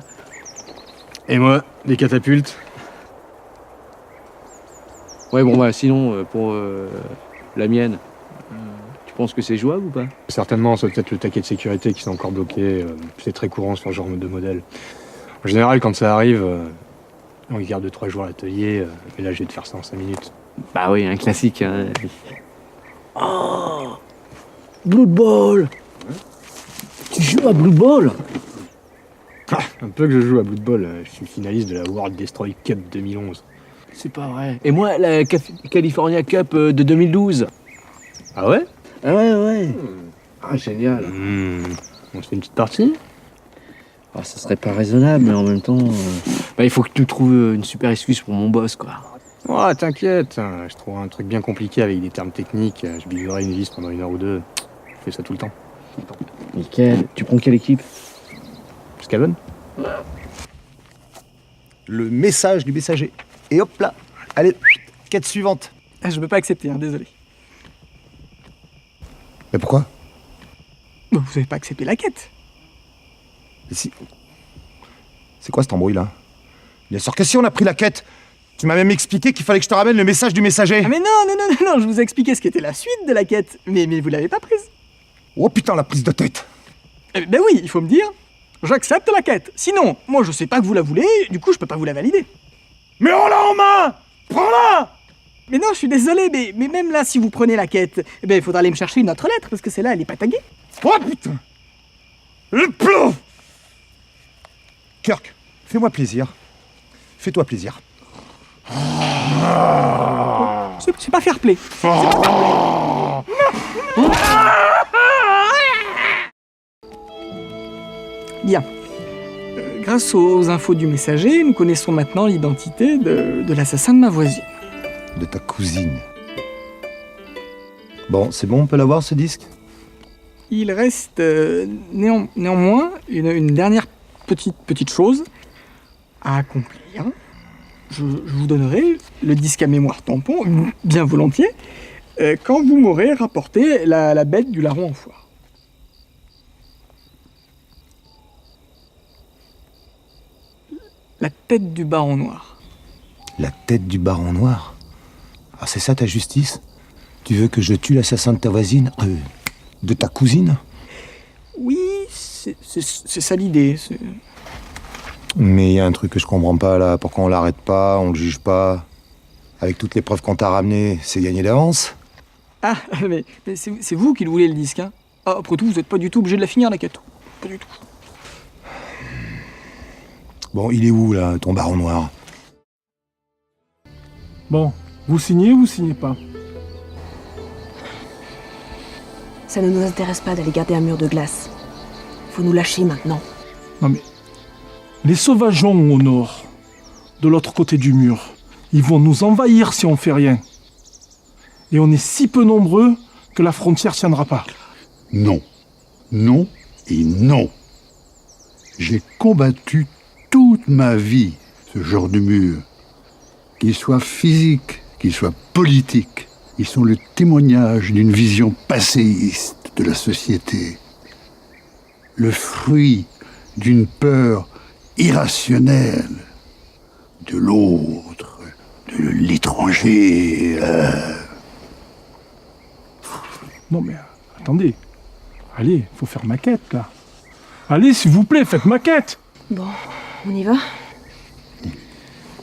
Et moi, des catapultes. Ouais bon bah sinon pour la mienne, tu penses que c'est jouable ou pas? Certainement, c'est peut-être le taquet de sécurité qui s'est encore bloqué. C'est très courant sur ce genre de modèle. En général, quand ça arrive, on garde 2-3 jours à l'atelier, et là je vais te faire ça en 5 minutes. Bah oui, un classique. Hein. Oh, Blood Bowl. Tu joues à Blood Bowl? Un peu que je joue à Blood Bowl, je suis finaliste de la World Destroy Cup 2011. C'est pas vrai. Et moi, la California Cup de 2012. Ah ouais? Ouais. Ah, génial. On se fait une petite partie? Ah, ça serait pas raisonnable, mais en même temps... il faut que tu trouves une super excuse pour mon boss, quoi. Oh, t'inquiète, je trouverai un truc bien compliqué avec des termes techniques, je bidouillerai une vis pendant 1 heure ou 2. Je fais ça tout le temps. Nickel. Tu prends quelle équipe? Scavon? Le message du messager. Et hop là. Allez, quête suivante. Ah, je peux pas accepter, hein, désolé. Mais pourquoi? Vous avez pas accepté la quête. Mais si. C'est quoi cet embrouille là? Bien sûr que si, on a pris la quête. Tu m'as même expliqué qu'il fallait que je te ramène le message du messager. Ah mais non, je vous ai expliqué ce qu'était la suite de la quête, mais vous l'avez pas prise. Oh putain, la prise de tête. Ben oui, il faut me dire, j'accepte la quête. Sinon, moi je sais pas que vous la voulez, du coup je peux pas vous la valider. Mais on l'a en main! Prends-la! Mais non, je suis désolé, mais même là, si vous prenez la quête, il faudra aller me chercher une autre lettre, parce que celle-là, elle est pas taguée. Oh putain! Le plomb! Kirk, fais-moi plaisir. Fais-toi plaisir. C'est pas fair play. Bien. Grâce aux infos du messager, nous connaissons maintenant l'identité de l'assassin de ma voisine. De ta cousine. Bon, c'est bon, on peut l'avoir ce disque? Il reste néanmoins une dernière petite chose à accomplir. Je vous donnerai le disque à mémoire tampon, bien volontiers, quand vous m'aurez rapporté la bête du larron en foire. La tête du baron noir. La tête du baron noir? Ah, c'est ça ta justice? Tu veux que je tue l'assassin de ta voisine? De ta cousine? Oui, c'est ça l'idée. Mais il y a un truc que je comprends pas là. Pourquoi on l'arrête pas, on le juge pas? Avec toutes les preuves qu'on t'a ramenées, c'est gagné d'avance? Ah, mais c'est vous qui le voulez, le disque, hein. Ah, après tout, vous êtes pas du tout obligé de la finir, la quête. Pas du tout. Bon, il est où là, ton baron noir? Bon, vous signez ou vous signez pas? Ça ne nous intéresse pas d'aller garder un mur de glace. Faut nous lâcher maintenant. Non mais... Les sauvageons au nord, de l'autre côté du mur, ils vont nous envahir si on fait rien. Et on est si peu nombreux que la frontière tiendra pas. Non. Non et non. J'ai combattu toute ma vie ce genre de mur. Qu'il soit physique, qu'il soit politique. Ils sont le témoignage d'une vision passéiste de la société. Le fruit d'une peur irrationnelle de l'autre, de l'étranger. Non mais, attendez. Allez, faut faire ma quête, là. Allez, s'il vous plaît, faites ma quête. Bon, on y va?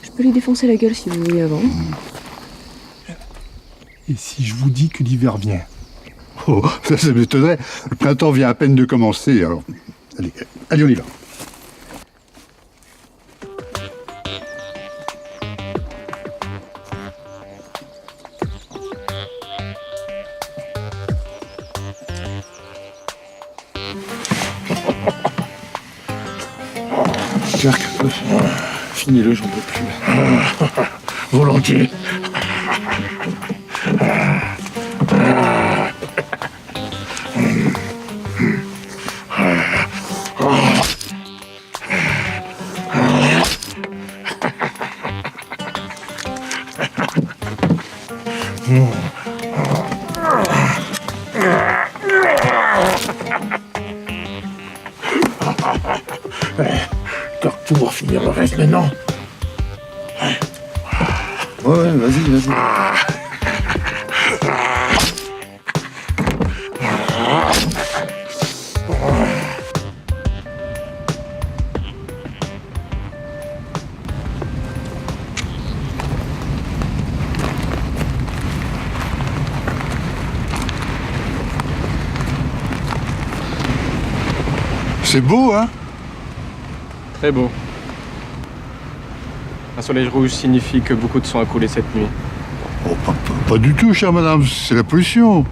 Je peux lui défoncer la gueule si vous voulez avant. Et si je vous dis que l'hiver vient? Oh, ça m'étonnerait. Le printemps vient à peine de commencer, alors... Allez, on y va. Kirk, finis-le, j'en peux plus. Volontiers. Pour finir le reste maintenant. Ouais, vas-y. C'est beau, hein? Très beau. Un soleil rouge signifie que beaucoup de sang a coulé cette nuit. Oh, pas du tout, chère madame, c'est la pollution.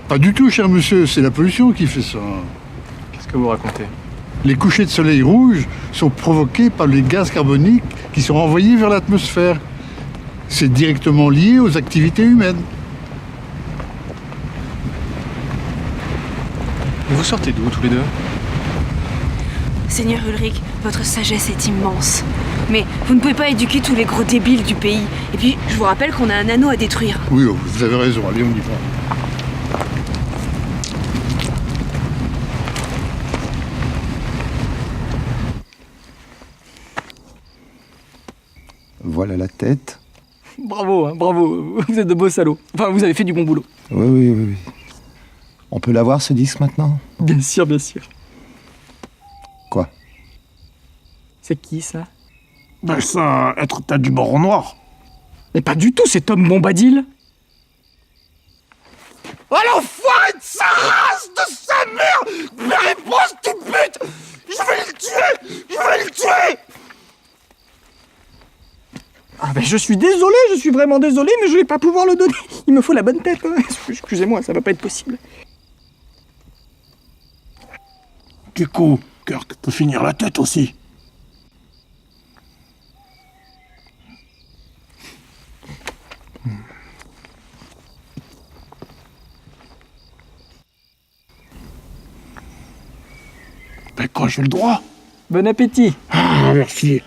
Pas du tout, cher monsieur, c'est la pollution qui fait ça. Qu'est-ce que vous racontez? Les couchers de soleil rouge sont provoqués par les gaz carboniques qui sont envoyés vers l'atmosphère. C'est directement lié aux activités humaines. Et vous sortez d'où tous les deux? Seigneur Ulrich, votre sagesse est immense. Mais vous ne pouvez pas éduquer tous les gros débiles du pays. Et puis, je vous rappelle qu'on a un anneau à détruire. Oui, vous avez raison, allez, on y va. Voilà la tête. Bravo, hein, bravo. Vous êtes de beaux salauds. Enfin, vous avez fait du bon boulot. Oui. On peut l'avoir, ce disque, maintenant? Bien sûr, bien sûr. Quoi? C'est qui, ça? Ben ça, être tête du baron noir. Mais pas du tout, c'est Tom Bombadil. Oh l'enfoiré de sa race, de sa mère! Mais réponse, toute pute! Je vais le tuer! Ah ben je suis désolé, je suis vraiment désolé, mais je vais pas pouvoir le donner. Il me faut la bonne tête, hein. Excusez-moi, ça va pas être possible. Du coup, Kirk peut finir la tête aussi. Ben quand j'ai le droit. Bon appétit. Ah, merci.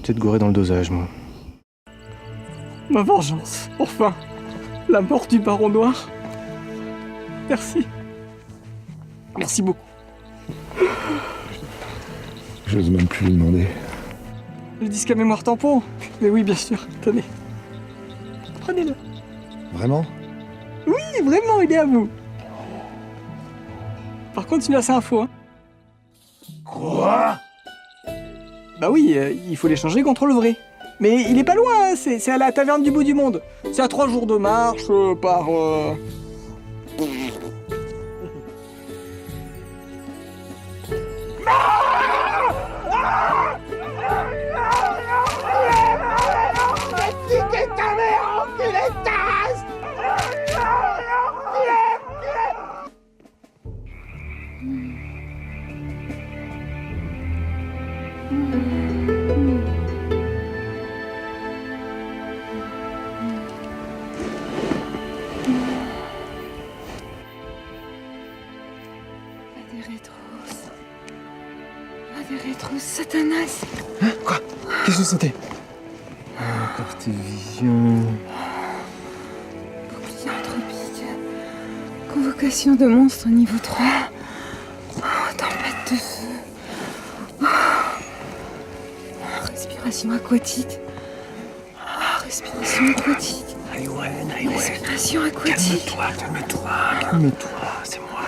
peut-être gouré dans le dosage, moi. Ma vengeance, enfin. La mort du baron noir. Merci. Merci beaucoup. J'ose même plus lui demander. Le disque à mémoire tampon. Mais oui, bien sûr. Tenez. Prenez-le. Vraiment? Oui, vraiment, il est à vous. Par contre, celui-là, c'est un faux. Hein. Quoi? Bah oui, il faut l'échanger contre le vrai. Mais il est pas loin, hein, c'est à la taverne du bout du monde. C'est à 3 jours de marche par... Niquez ta mère, enculé de ta race! Des rétros, Satanas. Hein? Quoi? Qu'est-ce que c'était? Encore tes visions. Bouclier anthropique. Convocation de monstres niveau 3. Oh, tempête de feu. Oh. Respiration aquatique. Oh, respiration aquatique. Respiration aquatique. Calme-toi, c'est moi.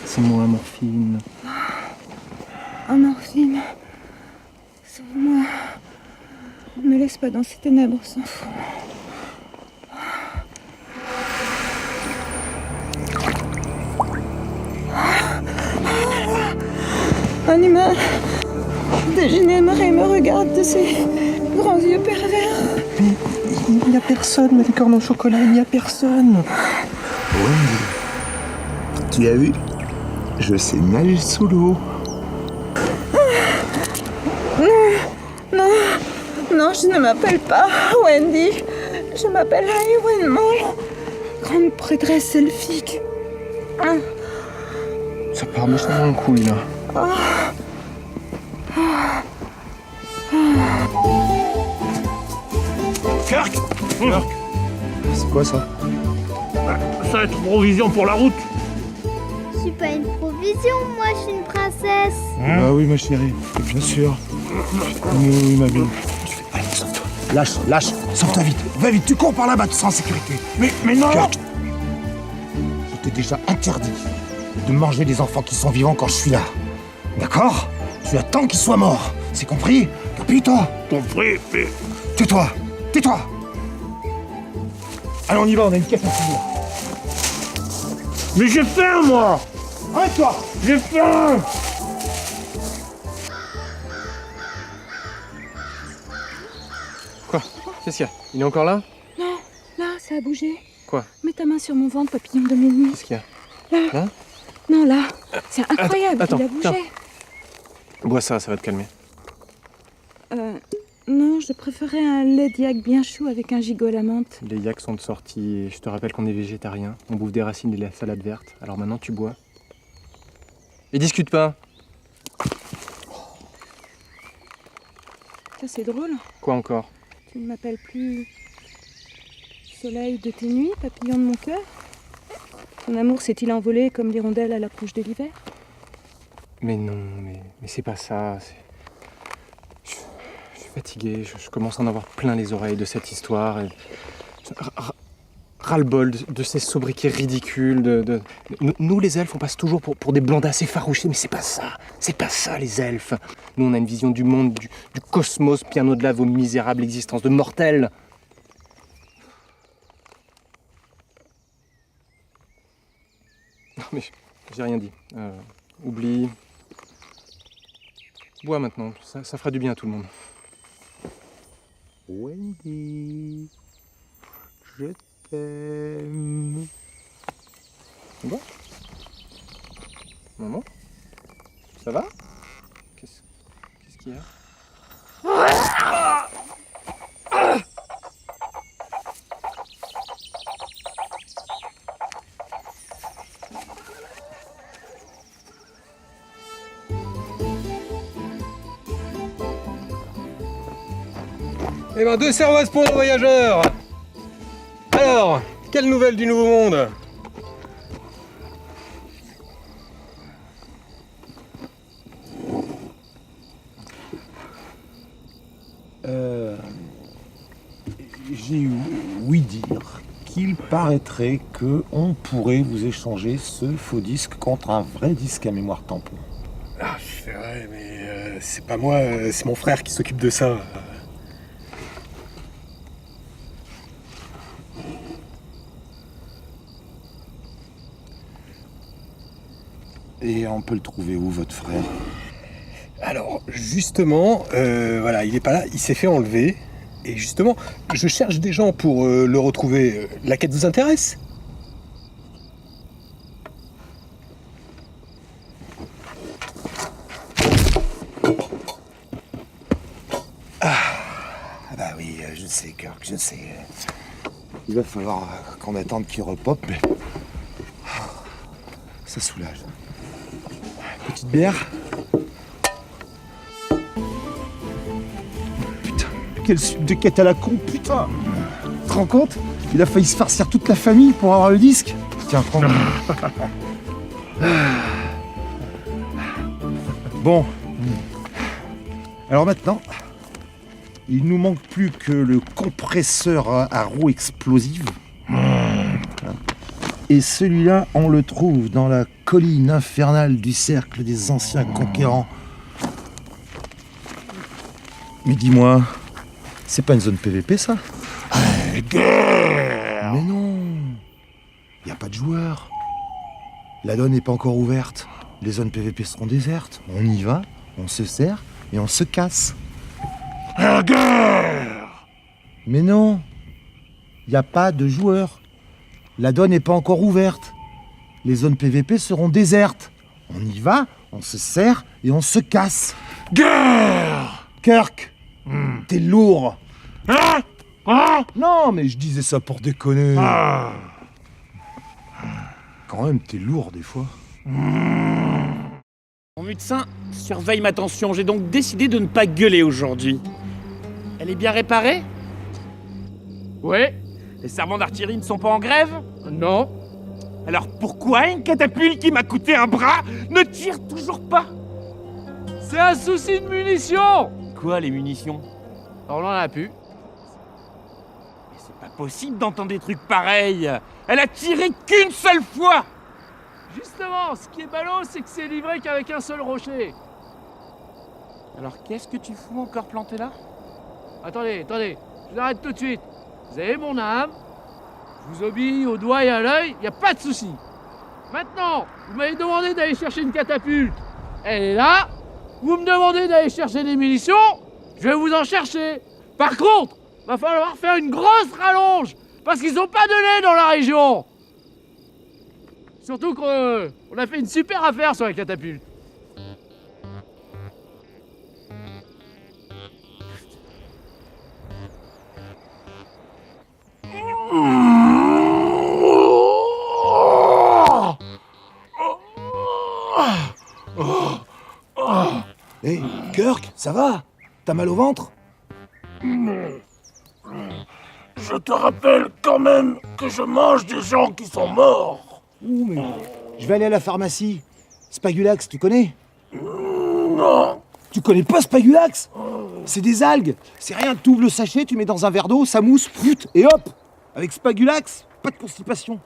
C'est moi, Morphine. Oh, Morphine. Sauve-moi. Ne me laisse pas dans ces ténèbres sans fou. Un humain dégénéré me regarde de ses grands yeux pervers. Mais il n'y a personne, ma licorne au chocolat, il n'y a personne. Wendy, tu as vu? Je sais nager sous l'eau. Non, je ne m'appelle pas Wendy. Je m'appelle Ewen Moll, grande prêtresse elfique. Ça part méchamment en couille, là. Kirk! C'est quoi ça? Ça va être provision pour la route. Je suis pas une provision, moi je suis une princesse. Ah oui, ma chérie, bien sûr. Oui, ma belle. Allez, sauve-toi. Lâche, sauve-toi vite. Va vite, tu cours par là-bas, tu seras en sécurité. Mais non! Kirk, je t'ai déjà interdit de manger des enfants qui sont vivants quand je suis là. D'accord? Tu attends qu'ils soient morts. C'est compris? Capille-toi. Compris, mais... Tais-toi. Allez, on y va, on a une quête à finir. Mais j'ai faim, moi! Arrête-toi! J'ai faim! Quoi? Qu'est-ce qu'il y a? Il est encore là? Non, là, ça a bougé. Quoi? Mets ta main sur mon ventre, papillon de mes nuits. Qu'est-ce qu'il y a? Là. Là? Non, là. C'est incroyable, attends, il a bougé. tiens. Bois ça va te calmer. Non, je préférais un lait d'yak bien chaud avec un gigot à la menthe. Les yaks sont de sortie et je te rappelle qu'on est végétarien. On bouffe des racines et de la salade verte. Alors maintenant tu bois. Et discute pas. Ça, c'est drôle. Quoi encore? Tu ne m'appelles plus soleil de tes nuits, papillon de mon cœur? Ton amour s'est-il envolé comme l'hirondelle à l'approche de l'hiver? Mais non, mais c'est pas ça. Je suis fatigué, je commence à en avoir plein les oreilles de cette histoire. Et... Ras-le-bol de ces sobriquets ridicules. Nous, les elfes, on passe toujours pour des blondas effarouchés, mais c'est pas ça, les elfes. Nous, on a une vision du monde, du cosmos, bien au-delà de vos misérables existences de mortels. Non, mais j'ai rien dit. Oublie. Bois maintenant, ça fera du bien à tout le monde. Wendy, je t'aime. Bon. Maman? Ça va? Qu'est-ce qu'il y a? Eh ben, 2 cervoises pour nos voyageurs. Alors, quelle nouvelle du Nouveau Monde? J'ai ouï dire qu'il paraîtrait que on pourrait vous échanger ce faux disque contre un vrai disque à mémoire tampon. Ah, c'est vrai, mais c'est pas moi, c'est mon frère qui s'occupe de ça. Et on peut le trouver où, votre frère? Alors, justement, voilà, il est pas là, il s'est fait enlever. Et justement, je cherche des gens pour le retrouver. La quête vous intéresse? Ah bah oui, je sais, Kirk, je sais. Il va falloir qu'on attende qu'il repop, mais... ça soulage. Petite bière? Quelle suite de quête à la con, putain! Tu te rends compte? Il a failli se farcir toute la famille pour avoir le disque. Tiens, prends. Bon. Alors maintenant, il nous manque plus que le compresseur à roue explosive. Et celui-là, on le trouve dans la colline infernale du cercle des anciens conquérants. Mais dis-moi, c'est pas une zone PVP, ça? Guerre! Mais non! Y a pas de joueurs. La donne n'est pas encore ouverte. Les zones PVP seront désertes. On y va, on se sert et on se casse. Guerre! Mais non! Y a pas de joueurs. La donne n'est pas encore ouverte. Les zones PVP seront désertes. On y va, on se sert et on se casse. Guerre! Kirk! T'es lourd! Hein? Hein? Non, mais je disais ça pour déconner. Ah. Quand même, t'es lourd des fois. Mon médecin surveille ma tension, j'ai donc décidé de ne pas gueuler aujourd'hui. Elle est bien réparée? Ouais. Les servants d'artillerie ne sont pas en grève? Non. Alors pourquoi une catapulte qui m'a coûté un bras ne tire toujours pas? C'est un souci de munitions! Quoi, les munitions? On en a plus. Mais c'est pas possible d'entendre des trucs pareils! Elle a tiré qu'une seule fois! Justement, ce qui est ballot, c'est que c'est livré qu'avec un seul rocher. Alors qu'est-ce que tu fous encore planté là? Attendez, je vous arrête tout de suite. Vous avez mon âme, je vous obéis au doigt et à l'œil, y a pas de souci. Maintenant, vous m'avez demandé d'aller chercher une catapulte. Elle est là. Vous me demandez d'aller chercher des munitions, je vais vous en chercher. Par contre, va falloir faire une grosse rallonge, parce qu'ils ont pas de lait dans la région. Surtout qu'on a fait une super affaire sur la catapulte. Hé, Kirk, ça va? T'as mal au ventre? Je te rappelle quand même que je mange des gens qui sont morts. Ouh, mais je vais aller à la pharmacie. Spagulax, tu connais? Non. Tu connais pas Spagulax? C'est des algues. C'est rien, tu ouvres le sachet, tu mets dans un verre d'eau, ça mousse, flûte, et hop! Avec Spagulax, pas de constipation.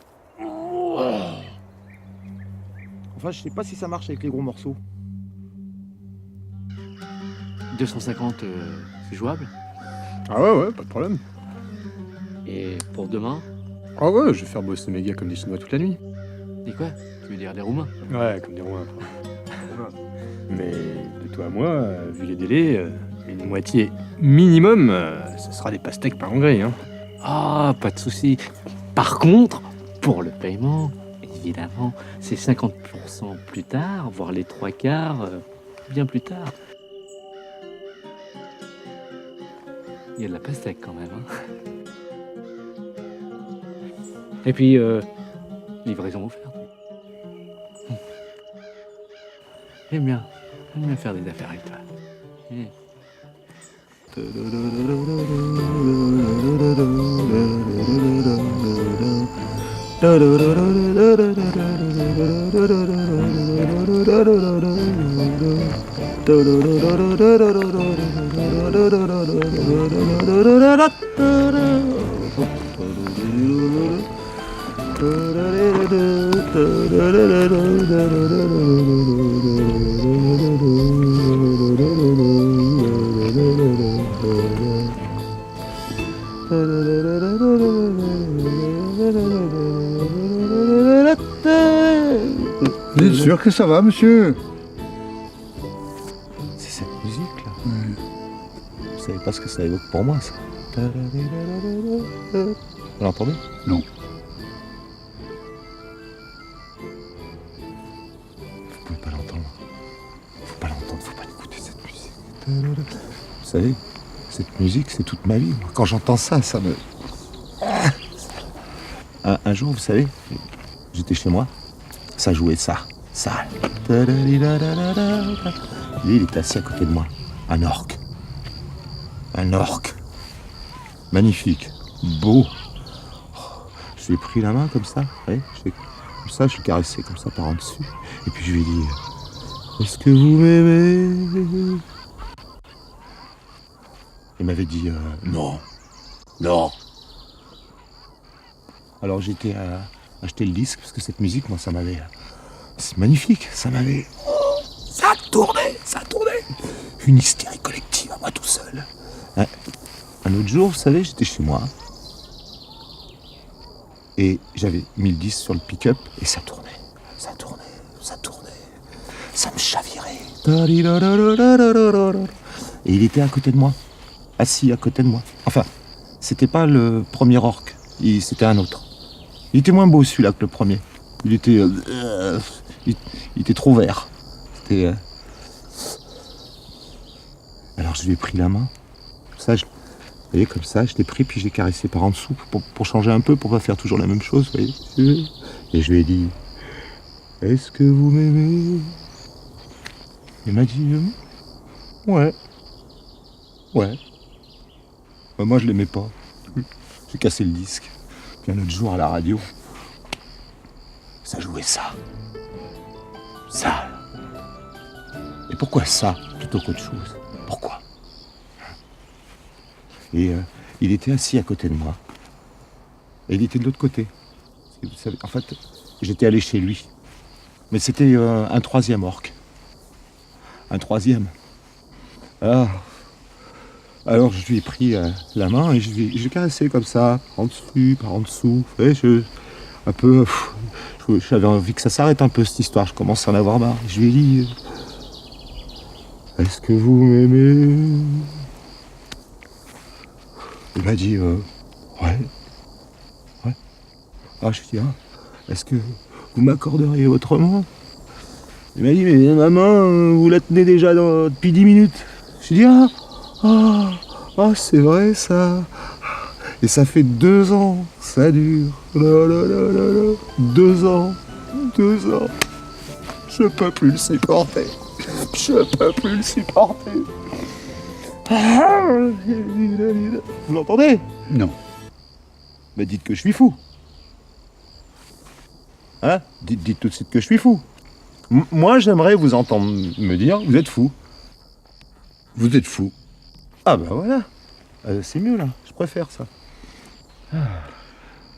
Enfin, je sais pas si ça marche avec les gros morceaux. 250, c'est jouable? Ah ouais, pas de problème. Et pour demain? Ah ouais, je vais faire bosser mes gars comme des Chinois toute la nuit. Et quoi? Tu veux dire des Roumains? Ouais, comme des Roumains. Mais de toi à moi, vu les délais, une moitié minimum, ce sera des pastèques par engrais, hein. Ah, pas de souci. Par contre, pour le paiement, évidemment, c'est 50% plus tard, voire les 3/4 bien plus tard. Il y a de la pastèque quand même, hein. Et puis, livraison offerte. J'aime bien faire des affaires avec toi. Vous êtes sûr que ça va, monsieur? C'est cette musique-là. Vous savez pas ce que ça évoque pour moi, ça. Vous l'entendez? Non. Vous pouvez pas l'entendre. Faut pas l'entendre, faut pas l'écouter, cette musique. Vous savez, cette musique, c'est toute ma vie. Moi, quand j'entends ça, ça me... Un jour, vous savez, j'étais chez moi, ça jouait ça. Lui, il était assis à côté de moi. Un orque. Magnifique. Beau. Je lui ai pris la main comme ça. Ouais, comme ça, je l'ai caressé comme ça par en dessus. Et puis je lui ai dit, est-ce que vous m'aimez? Il m'avait dit, non. Alors j'ai été acheter le disque parce que cette musique, moi, ça m'avait... C'est magnifique, ça m'avait... Ça tournait. Une hystérie collective à moi tout seul. Un autre jour, vous savez, j'étais chez moi. Et j'avais mis le disque sur le pick-up et ça tournait. Ça me chavirait. Et il était à côté de moi. Assis à côté de moi. Enfin, c'était pas le premier orque. C'était un autre. Il était moins beau celui-là que le premier. Il était trop vert. Alors je lui ai pris la main. Ça, vous voyez, comme ça, je l'ai pris puis je l'ai caressé par en dessous pour changer un peu, pour pas faire toujours la même chose, vous voyez. Et je lui ai dit, est-ce que vous m'aimez? Il m'a dit, ouais. Moi je l'aimais pas. J'ai cassé le disque. Puis un autre jour à la radio, ça jouait ça. Et pourquoi ça plutôt qu'autre chose? Pourquoi? Et il était assis à côté de moi. Et il était de l'autre côté. Vous savez, en fait, j'étais allé chez lui. Mais c'était un troisième orque. Un troisième. Alors je lui ai pris la main et je l'ai caressé comme ça, par en dessous. Vous voyez, j'avais envie que ça s'arrête un peu cette histoire, je commence à en avoir marre. Je lui ai dit, est-ce que vous m'aimez? Il m'a dit, ouais. Ah, je lui ai dit, est-ce que vous m'accorderiez votre main? Il m'a dit, mais ma main, vous la tenez déjà depuis 10 minutes. Je lui ai dit, c'est vrai ça. Et ça fait 2 ans, ça dure. 2 ans. Je peux plus le supporter. Vous l'entendez? Non. Mais dites que je suis fou. Hein? Dites tout de suite que je suis fou. Moi, j'aimerais vous entendre me dire, vous êtes fou. Vous êtes fou. Ah ben voilà. C'est mieux là, je préfère ça.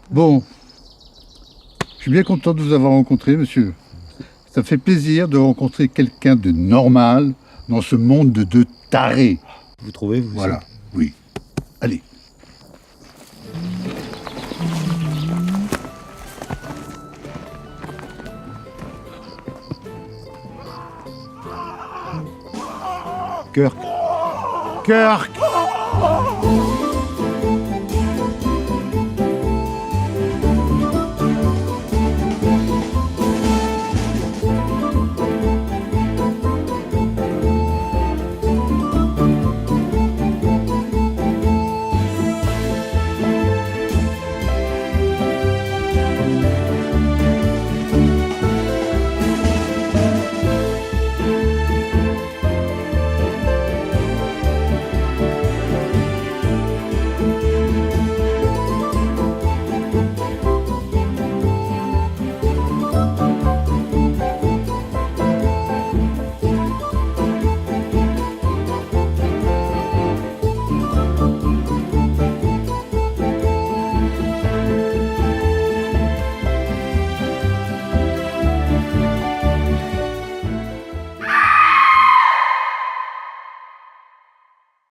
Bon. Je suis bien content de vous avoir rencontré, monsieur. Ça me fait plaisir de rencontrer quelqu'un de normal dans ce monde de tarés. Vous trouvez, vous? Voilà, oui. Allez. Kirk.